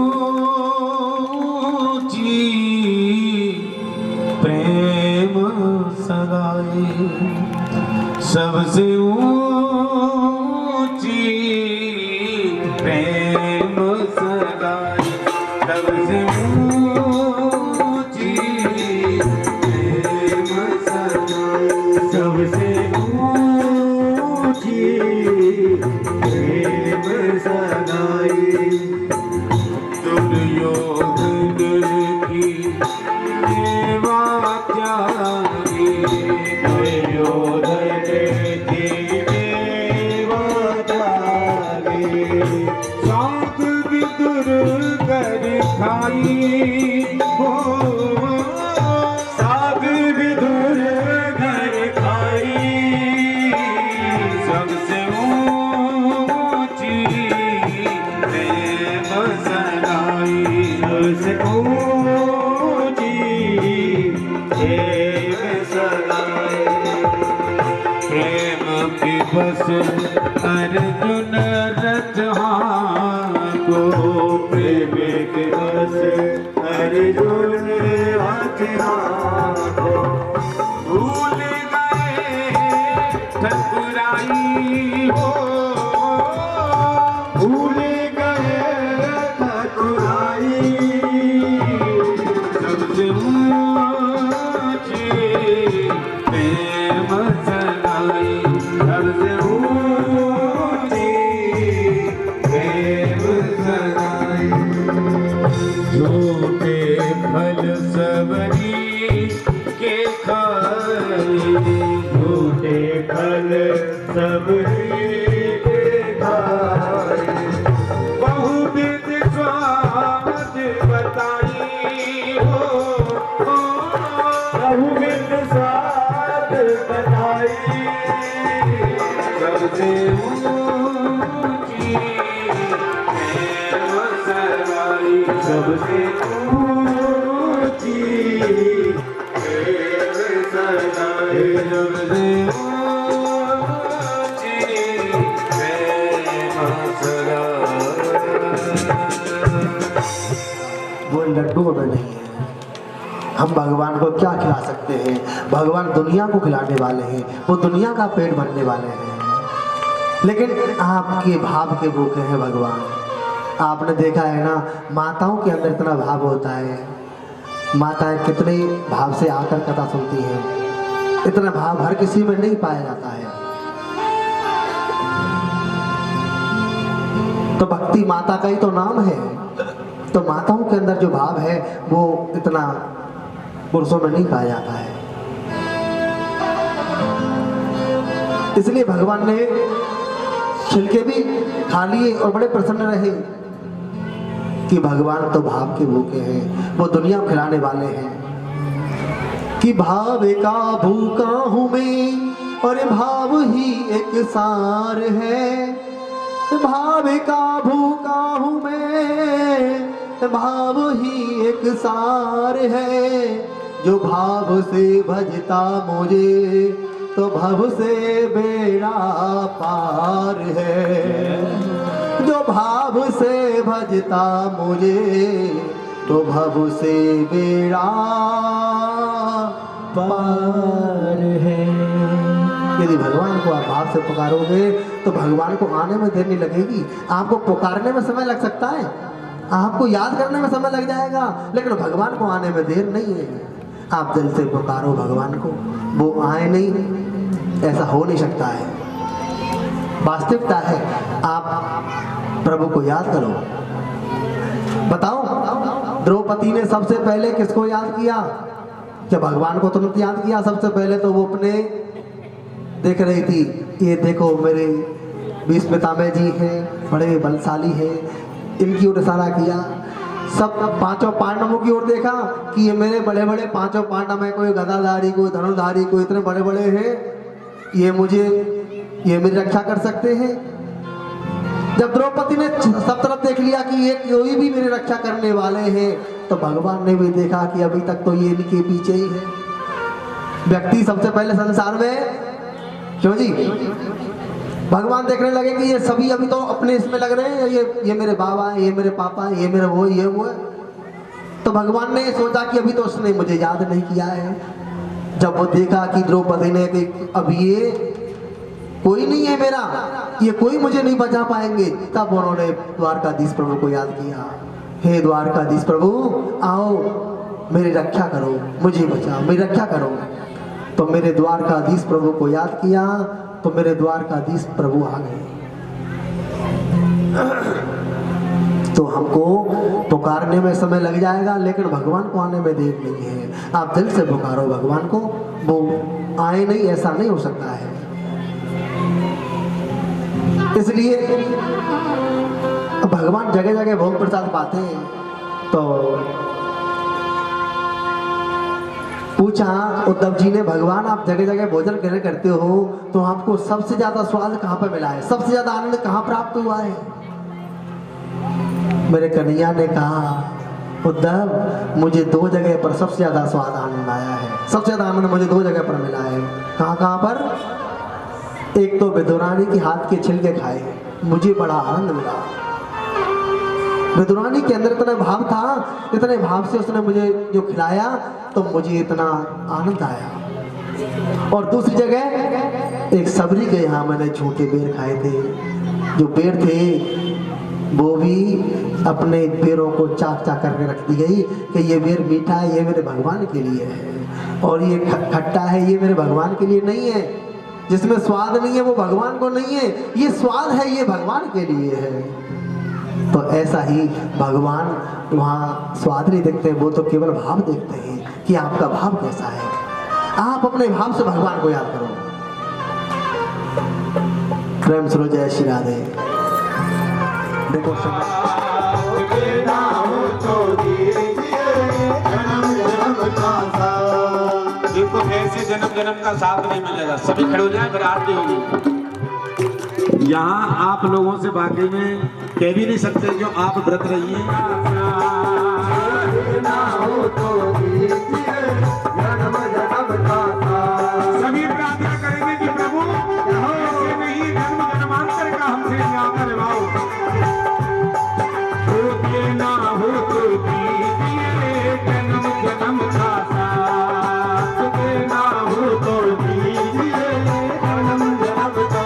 प्रेम सगाई, सबसे ऊंची प्रेम सगाई, सबसे ऊंची प्रेम सगाई, सबसे ऊंची प्रेम सगाई। दुर्योधन की देवा त्यागी, दुर्योधन की देवा त्यागी, साग विदुर कर खाई हो, साग विदुर कर खाई, सबसे ऊंची प्रेम सगाई, सबसे ऊंची प्रेम सगाई। प्रेम की बस अर्जुन रथ को, प्रेम की बस अर्जुन रथ को, भूल गए ठकुराई हो, भूल गए ठकुराई, सबसे ऊंची प्रेम सगाई, सबसे ऊंची प्रेम सगाई। झूठे फल सबरी के खाई, झूठे फल सबरी के खाई, बहुविध स्वाद बताई हो, बहुविध स्वाद बताई, सबसे ऊंची प्रेम सगाई, सबसे ऊंची प्रेम सगाई, सबसे ऊंची प्रेम सगाई। वो लड्डुओं में नहीं है। हम भगवान को क्या खिला सकते हैं? भगवान दुनिया को खिलाने वाले हैं, वो दुनिया का पेट भरने वाले हैं, लेकिन आपके भाव के भूखे हैं भगवान। आपने देखा है ना माताओं के अंदर इतना भाव होता है, माताएं कितने भाव से आकर कथा सुनती हैं, इतना भाव हर किसी में नहीं पाया जाता है। तो भक्ति माता का ही तो नाम है, तो माताओं के अंदर जो भाव है वो इतना पुरुषों में नहीं पाया जाता है। इसलिए भगवान ने छिलके भी खा लिए और बड़े प्रसन्न रहे कि भगवान तो भाव के भूखे हैं, वो दुनिया को खिलाने वाले हैं। कि भाव का भूखा हूं मैं और भाव ही एक सार है, भाव का भूखा हूं मैं भाव ही एक सार है, जो भाव से भजता मुझे तो भव से बेड़ा पार है, जो भाव से भजता मुझे तो भव से बेड़ा पार है। यदि भगवान को आप भाव से पुकारोगे तो भगवान को आने में देर नहीं लगेगी। आपको पुकारने में समय लग सकता है, आपको याद करने में समय लग जाएगा, लेकिन भगवान को आने में देर नहीं है। आप दिल से पुकारो भगवान को, वो आए नहीं, ऐसा हो नहीं सकता है। वास्तविकता है आप प्रभु को याद करो। बताओ द्रौपदी ने सबसे पहले किसको याद किया? क्या भगवान को तुरंत याद किया? सबसे पहले तो वो अपने देख रही थी, ये देखो मेरे भीष्म पितामह जी हैं, बड़े बलशाली हैं, इनकी ओर इशारा किया। सब पांचों पांडवों की ओर देखा कि ये मेरे बड़े बड़े पांचों पांडव हैं, कोई गदाधारी, कोई धनुर्धारी, कोई इतने बड़े बड़े हैं, ये मेरी रक्षा कर सकते हैं। जब द्रौपदी ने सब तरफ देख लिया कि ये कोई भी मेरी रक्षा करने वाले हैं, तो भगवान ने भी देखा कि अभी तक तो ये इनके पीछे ही है। व्यक्ति सबसे पहले संसार में, क्यों जी, भगवान देखने लगे कि ये सभी अभी तो अपने इसमें लग रहे हैं, ये मेरे बाबा है, ये मेरे पापा है, ये मेरे वो है। तो भगवान ने सोचा कि अभी तो उसने मुझे याद नहीं किया है। जब वो देखा कि द्रौपदी ने कि अब ये कोई नहीं है मेरा, ये कोई मुझे नहीं बचा पाएंगे, तब उन्होंने द्वारकाधीश प्रभु को याद किया। हे द्वारकाधीश प्रभु, आओ मेरी रक्षा करो, मुझे बचाओ, मेरी रक्षा करो। तो मेरे द्वारकाधीश प्रभु को याद किया, तो मेरे द्वारकाधीश प्रभु आ गए। तो हमको पुकारने में समय लग जाएगा, लेकिन भगवान को आने में देर नहीं है। आप दिल से पुकारो भगवान को, वो आए नहीं, ऐसा नहीं हो सकता है। इसलिए भगवान जगह जगह भोग प्रसाद पाते हैं। तो पूछा उद्धव जी ने, भगवान आप जगह जगह भोजन ग्रहण करते हो, तो आपको सबसे ज्यादा स्वाद कहाँ पर मिला है, सबसे ज्यादा आनंद कहाँ प्राप्त हुआ है? मेरे कन्हैया ने कहा, उद्धव मुझे 2 जगह पर सबसे ज्यादा स्वाद आनंद आया है, सबसे ज्यादा आनंद मुझे 2 जगह पर मिला है। कहाँ पर? एक तो विदुरानी के हाथ के छिलके खाए, मुझे बड़ा आनंद मिला। विदुरानी के अंदर इतना भाव था, इतने भाव से उसने मुझे जो खिलाया, तो मुझे इतना आनंद आया। और दूसरी जगह एक सबरी के यहाँ मैंने छोटे बेर खाए थे। जो बेर थे वो भी अपने बेरों को चाक चाक करके रख दी गई कि ये बेर मीठा है, ये मेरे भगवान के लिए है, और ये खट्टा है, ये मेरे भगवान के लिए नहीं है। जिसमें स्वाद नहीं है वो भगवान को नहीं है, ये स्वाद है, ये भगवान के लिए है। तो ऐसा ही भगवान वहाँ स्वाद नहीं देखते, वो तो केवल भाव देखते हैं कि आपका भाव कैसा है। आप अपने भाव से भगवान को याद करो। प्रेम से जय श्री राधे। देखो देखो ऐसे जन्म जन्म का साथ नहीं मिलेगा। सभी खड़े हो जाए, फिर आरती होगी। यहाँ आप लोगों से वाकई में कह भी नहीं सकते, जो आप व्रत रहिए। सभी प्रार्थना करेंगे कि प्रभु ऐसे नहीं, जन्म जन्मांतर का हमसे नाता निभाओ। होते ना हो तो दीजिए जन्म जन्म का साथ, देना हो तो दीजिए जन्म जन्म का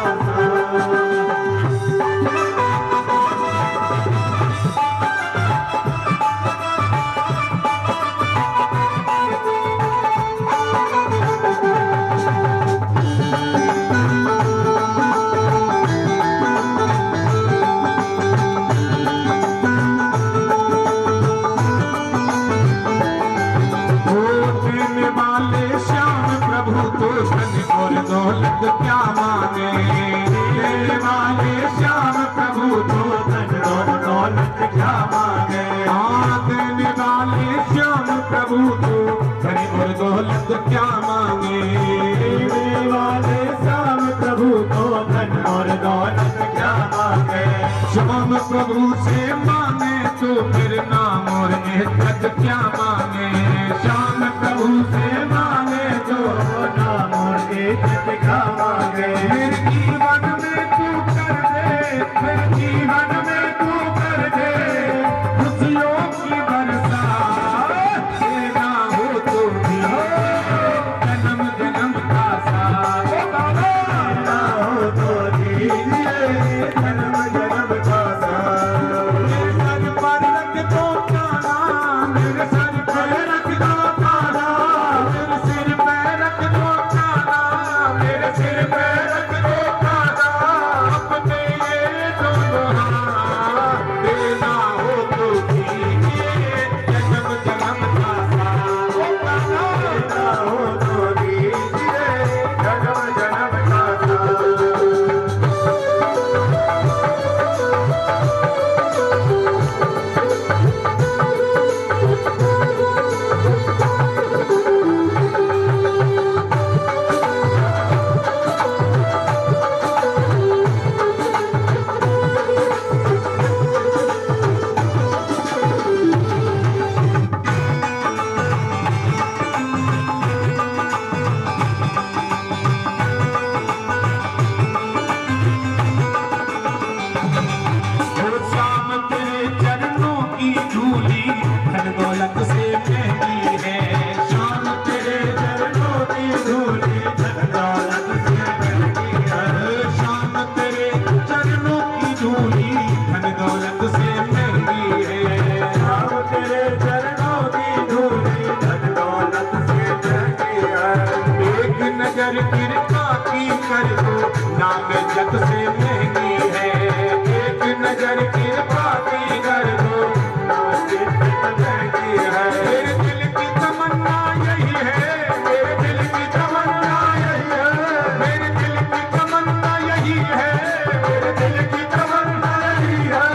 क्या मांगे, देने वाले श्याम प्रभु तो धन और दौलत क्या मांगे। हाँ, देने वाले श्याम प्रभु तो धन और दौलत क्या मांगे, देने वाले श्याम प्रभु तो धन और दौलत क्या मांगे। श्याम प्रभु से मांगे तो फिर नाम और इज्जत क्या मांगे। श्याम प्रभु से मांगे तो नाम और इज्जत क्या मांगे। मेरे जीवन में तू कर दे, मेरे जीवन में तू कर दे खुशियों की बरसात। देना हो तो भी जन्म जन्म का साथ, देना हो तो दीजिए जन्म जन्म का साथ। मेरे सर पर रख दो ताना, मेरे सर पर रख दो ताना, मेरे सिर पे रख दो ताना, मेरे सिर पे रख दो ताना। अपने ये दोनों हाथ चूड़ी धन दौलत से महंगी है। राम तेरे चरणों की धूली धन दौलत से महंगी है। एक नजर कृपा की कर दो नाम जग से महंगी है। एक नजर कृपा की कर दो नाम जित महंगी है। मेरे दिल की तमन्ना यही है, मेरे दिल की तमन्ना यही है, मेरे दिल की तमन्ना यही है, मेरे दिल की तमन्ना यही है।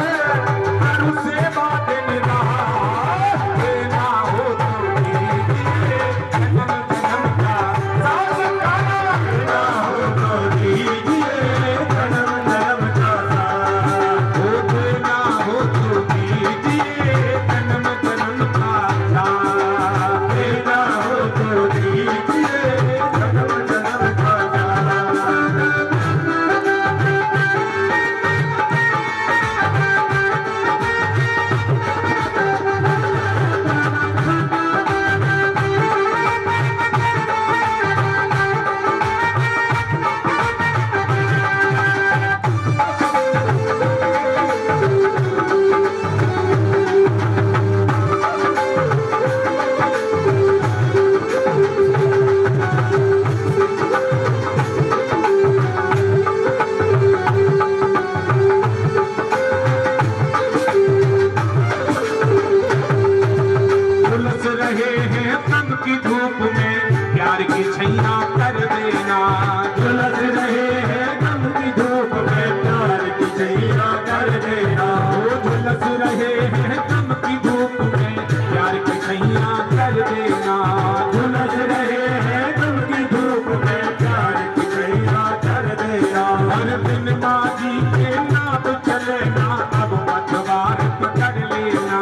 करू सेवा दिन रात देना हो तो कीजिए, जन्म जन्म का साथ गाना देना हो तो कीजिए, जन्म जन्म का साथ हो देना हो तो कीजिए, जन्म जन्म का साथ देना हो तो दीजिए, जन्म जन्म का साथ। झुलस रहे हैं तन की धूप में प्यार की छैया कर देना। झुलस रहे हैं गम की धूप में प्यार की छैया कर देना। वो झुलस रहे हैं तन की धूप में प्यार की छैया कर देना। झुलस रहे हैं गम की धूप में प्यार की छैया कर देना। हर दिन माजी के नाम चलेना, अब पतवार पकड़ लेना।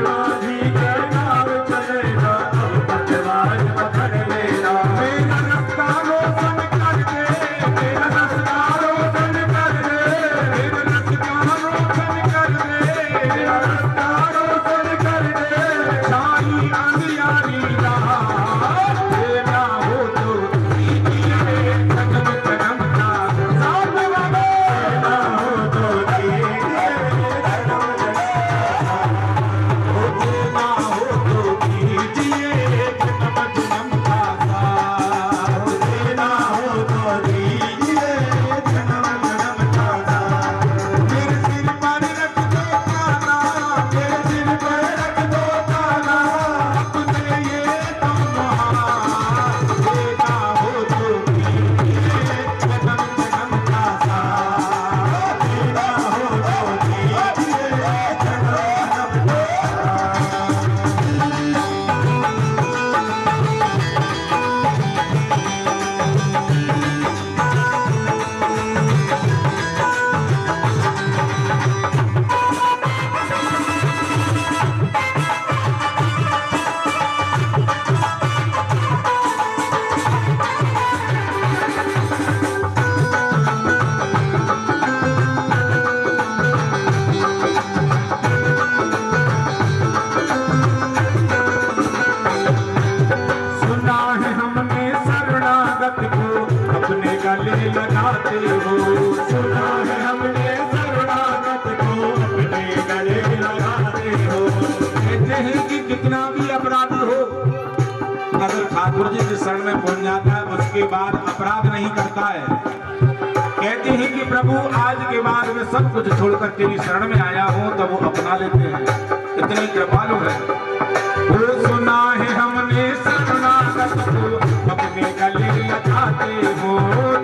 माझी के नाम चलेगा, अब पतवार पकड़ लेना। मेरा रास्ता रोशन कर दे, मेरा रास्ता रोशन कर दे, मेरा रास्ता रोशन कर दे, मेरा रास्ता रोशन कर दे। साई अंधियारी रात देना हो तो कीजिए, जन्म जन्म का साथ वाला देना हो तो दीजिए, जन्म देना हो तो कीजिए, जन्म जन्म का साथ देना हो तो दीजिए, जन्म जन्म का साथ। मेरे सिर पर रख दो काना, मेरे सिर पर रख दो काना, अपने ये तमहार देना हो तो कीजिए, जन्म जन्म का साथ देना हो तो दीजिए, जन्म जन्म का साथ। सुना है हमने शरणागत को अपने गले लगाते हो। सुना है हमने शरणागत को अपने गले लगाते हो। कहते हैं कि कितना भी अपराधी हो, अगर ठाकुर जी के शरण में पहुंच जाता है उसके बाद अपराध नहीं करता है। कहते हैं कि प्रभु आज के बाद मैं सब कुछ छोड़कर तेरी शरण में आया हूँ, तब वो अपना लेते हैं। इतनी कृपालु है वो। सुना है हमने शरणागत को अपने गले लगाते हो।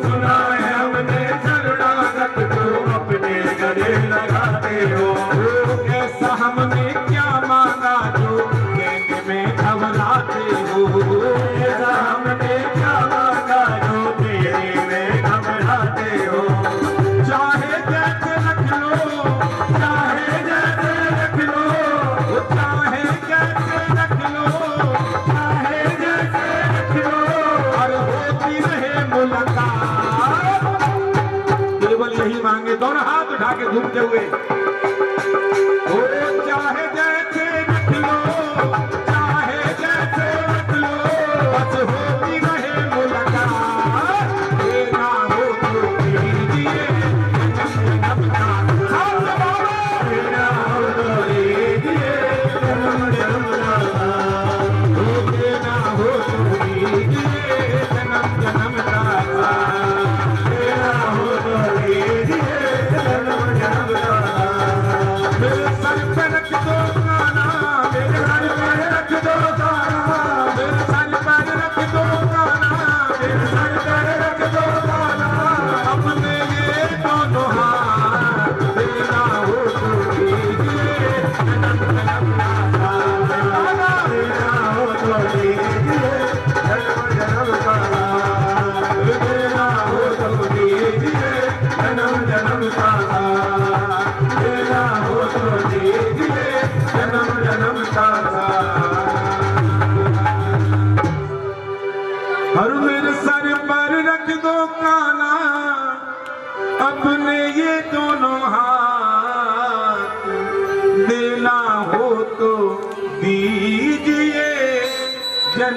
सुना है हमने शरणागत को अपने गले लगाते हो। ऐसा हमने क्या मांगा जो कहने में घबराते हो। ऐसा हमने क्या मांगा जो तेरे में घबराते हो। चाहे जैसे रख लो, चाहे जैसे रख लो, चाहे जैसे रख लो, चाहे जैसे रख लो, और होती रहे मुलाकात। केवल यही मांगे, दोनों हाथ उठा के झूमते हुए। ओ चाहे जैसे रख लो, चाहे जैसे रख लो, बस होती रहे मुलाकात। देना हो तो कीजिए, जन्म जन्म का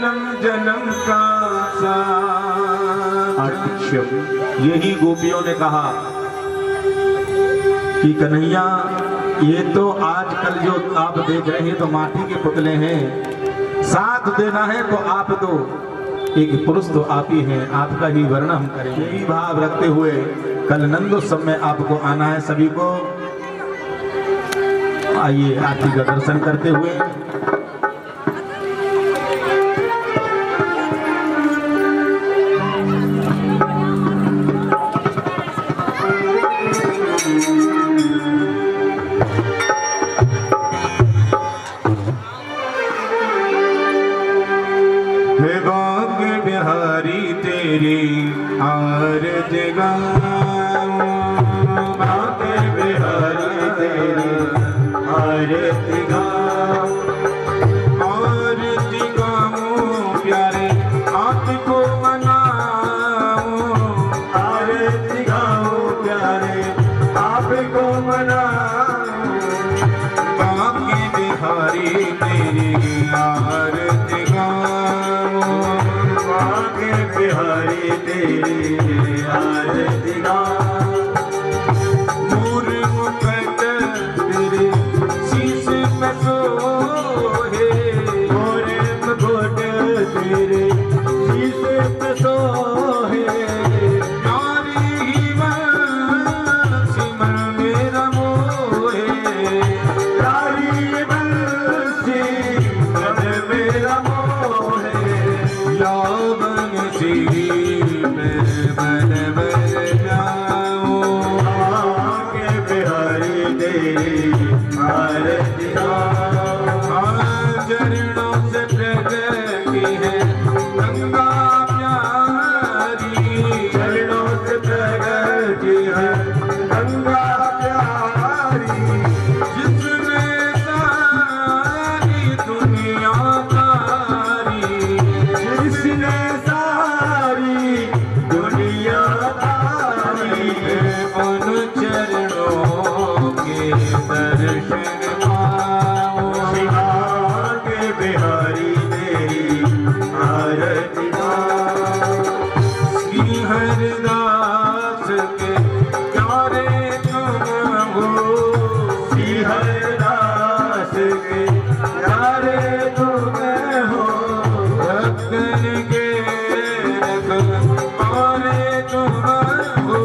जन्म जन्म का साथ। यही गोपियों ने कहा कि कन्हैया ये तो आजकल जो आप देख रहे हैं तो माटी के पुतले हैं, साथ देना है तो आप दो, एक पुरुष तो आप ही हैं, आपका ही वर्ण हम करेंगे। यही भाव रखते हुए कल नंदोत्सव में आपको आना है। सभी को आइए आरती का दर्शन करते हुए। हे भाग्य बिहारी तेरी आरती गाऊं, भाग्य बिहारी तेरी आरती गाऊं, आरती गाऊं प्यारे आपको मनाऊं, आरती गाऊं प्यारे आपको मनाऊं, भाग्य बिहारी तेरी आरती गाऊं, भाग्य बिहारी तेरी आरती गाऊं, मोर मुकुट तेरे शीश में सोहे, मोर मुकुट तेरे शीश में सोहे, नारी ही बंसी मन मेरा मोहे, नारी बंसी मन मेरा मोहे, यावन सी मैं मन बन जाऊं, आगे बिहारी तेरी आरती गाऊं, चरणों से प्रगति है गंगा प्यारी, चरणों से प्रगति है गंगा प्यारी, जिसने सारी दुनिया तारी, जिसने सारी दुनिया तारी, उन चरणों के दर्शन पाऊं, आगे बिहारी तेरी आरती गाऊं, श्री हरिदास के प्यारे तुम हो, श्री हरिदास के प्यारे तुम हो, रतन के रखवाले तुम हो,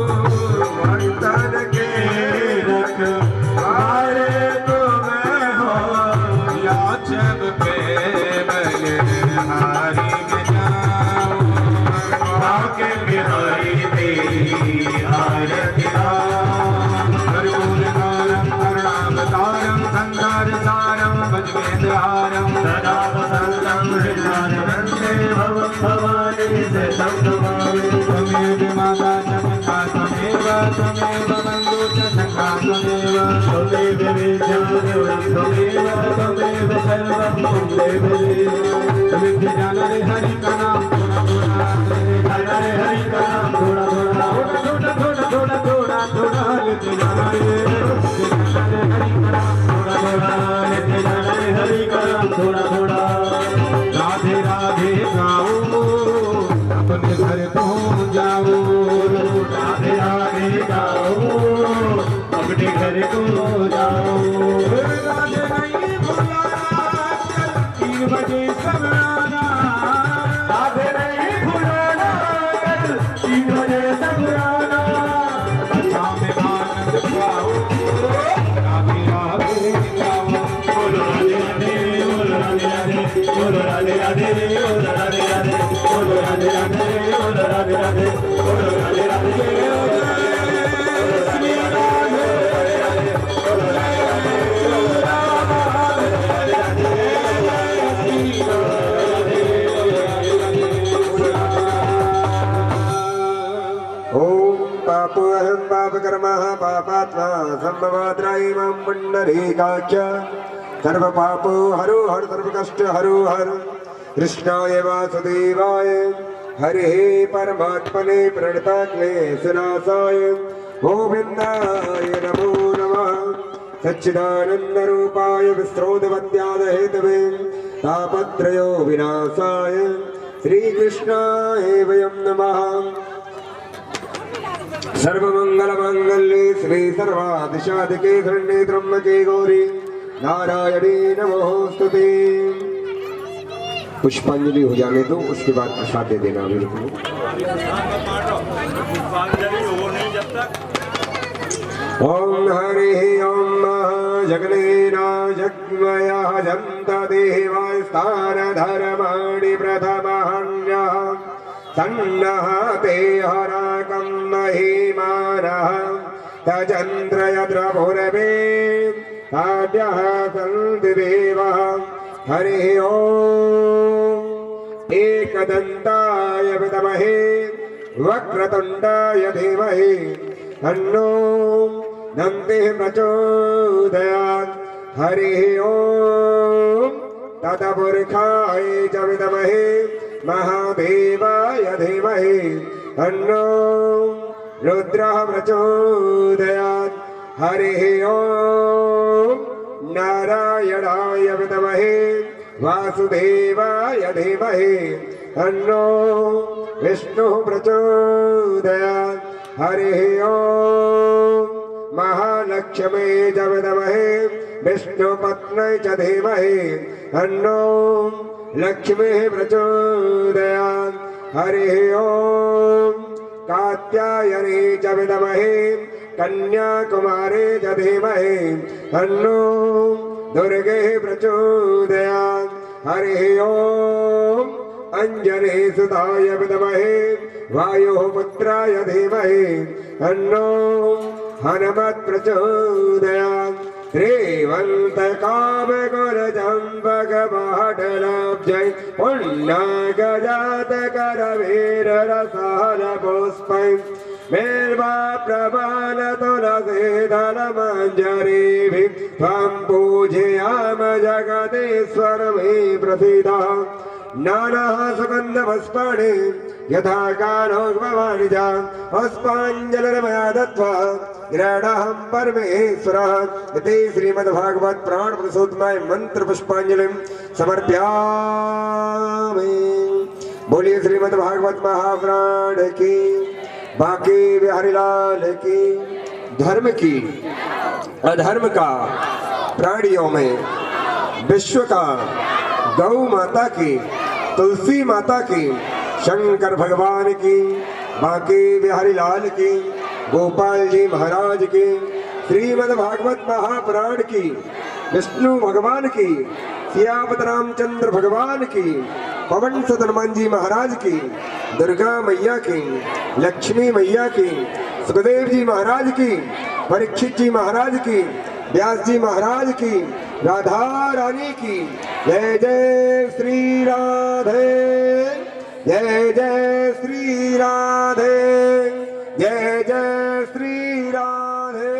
रतन के रखवाले तुम हो, याचक पे बलिहारी में जाऊं, आगे बिहारी तेरी आरती गाऊं, करुणाकरं करुणावतारं संसार सारं भजवेन्द्रहारं सदा वसन्तं हृदयारविन्दे भवं भवानी शतं नमामि, त्वमेव माता च पिता त्वमेव बन्धु च सखा त्वमेव, त्वमेव विद्या देवं त्वमेव, त्वमेव सर्वं त्वमेव देव, विद्यान रे हरि का नाम थोड़ा थोड़ा, रे हरि का नाम थोड़ा थोड़ा, थोड़ा थोड़ा थोड़ा थोड़ा थोड़ा लेते जाना रे, विद्यान रे हरि का नाम थोड़ा थोड़ा, लेते जाना रे हरि का नाम थोड़ा थोड़ा, राधे राधे गाओ अपने घर पहुँच जाओ, राधे राधे गाओ अपने घर को जाओ, राधे नहीं भुलाना कल 3 बजे सब आना, राधे नहीं भुलाना कल 3 बजे सब आना, कथा में आनंद पाओ, राधे राधे गाओ, बोलो राधे राधे, बोलो राधे राधे, बोलो राधे राधे, बोलो राधे राधे, बोलो राधे राधे, बोलो राधे राधे, बोलो राधे राधे, श्री राधे बोलो राधे राधे, बोलो राधे राधे, श्री राधे ओम पापोऽहं पापकर्मः पापात्मा सम्भवाद्रायिमं पुण्डरीकाख्य सर्वपापो हरो हर सर्वकष्ट हरो हर, कृष्णाय वासुदेवाय हरे परमात्मने प्रणतक्लेशनाशाय गोविन्दाय नमो नमः, सच्चिदानन्दरूपाय विस्रोधवद्यादहेतवे तापत्रयो विनाशाय श्रीकृष्णाय वयं नमः। सर्वमंगलमांगल्ये श्री सर्वादिशाधिके शरण्ये त्र्यंबके गौरी नारायणी नमोस्तुते। पुष्पांजलि हो जाने दो, उसके बाद प्रसाद दे देना बिल्कुल। ओम हरि ओम जगनेना जग्मयः जन्त देवास्तान धर्माणि प्रथमहन्यः सन्नः ते हराकं महिमानः तजन्त्र यत्र पूर्वे ताभ्यः सन्ति देवः। हरि ओम एकदन्ताय विद्महे वक्रतुण्डाय धीमहि तन्नो दन्तिः प्रचोदयात्। हरि ओम तत्पुरुषाय च विद्महे महादेवाय धीमहि तन्नो रुद्रः प्रचोदयात्। हरि ओम नारायणाय विद्महे वासुदेवाय धीमहि तन्नो विष्णुः प्रचोदयात्। हरि ओम महालक्ष्मी च विद्महे विष्णुपत्न्यै च धीमहि तन्नो लक्ष्मीः प्रचोदयात्। हरि ओम कात्यायनी च विद्महे कन्याकुमारी च धीमहि तन्नो दुर्गे प्रचोदयात्। हरि ओम अंजनी सुताय विद्महे वायुपुत्राय धीमहि तन्नो हनुमत् प्रचोदयात्। श्रीवंत काम कर चंपक पाटलाब्जै पुण्यगजात कर वीर रसाल पुष्पै मेल्वा प्रबाल तुलसीदल मंजरीभिः त्वां पूजयाम जगदीश्वर मे प्रसीद। नानाः सुगन्धपुष्पाणि यथा कालो भवानि च पुष्पाञ्जलिर्मया दत्त्वा गृह्णाहं परमेश्वरः। इति श्रीमद्भागवत पुराण पुरुषोत्तमाय मंत्र पुष्पांजलिं समर्पयामि। बोलिए श्रीमद्भागवत महापुराण की, बाकी बिहारी लाल की। धर्म की अधर्म का प्राणियों में, विश्व का, गौ माता की, तुलसी माता की, शंकर भगवान की, बाकी बिहारी लाल की, गोपाल जी महाराज की, श्रीमद् भागवत महापुराण की, विष्णु भगवान की, सियापत रामचंद्र भगवान की, पवन सुत हनुमान जी महाराज की, दुर्गा मैया की, लक्ष्मी मैया की, सुखदेव जी महाराज की, परीक्षित जी महाराज की, व्यास जी महाराज की, राधा रानी की। जय जय श्री राधे, जय जय श्री राधे, जय जय श्री राधे।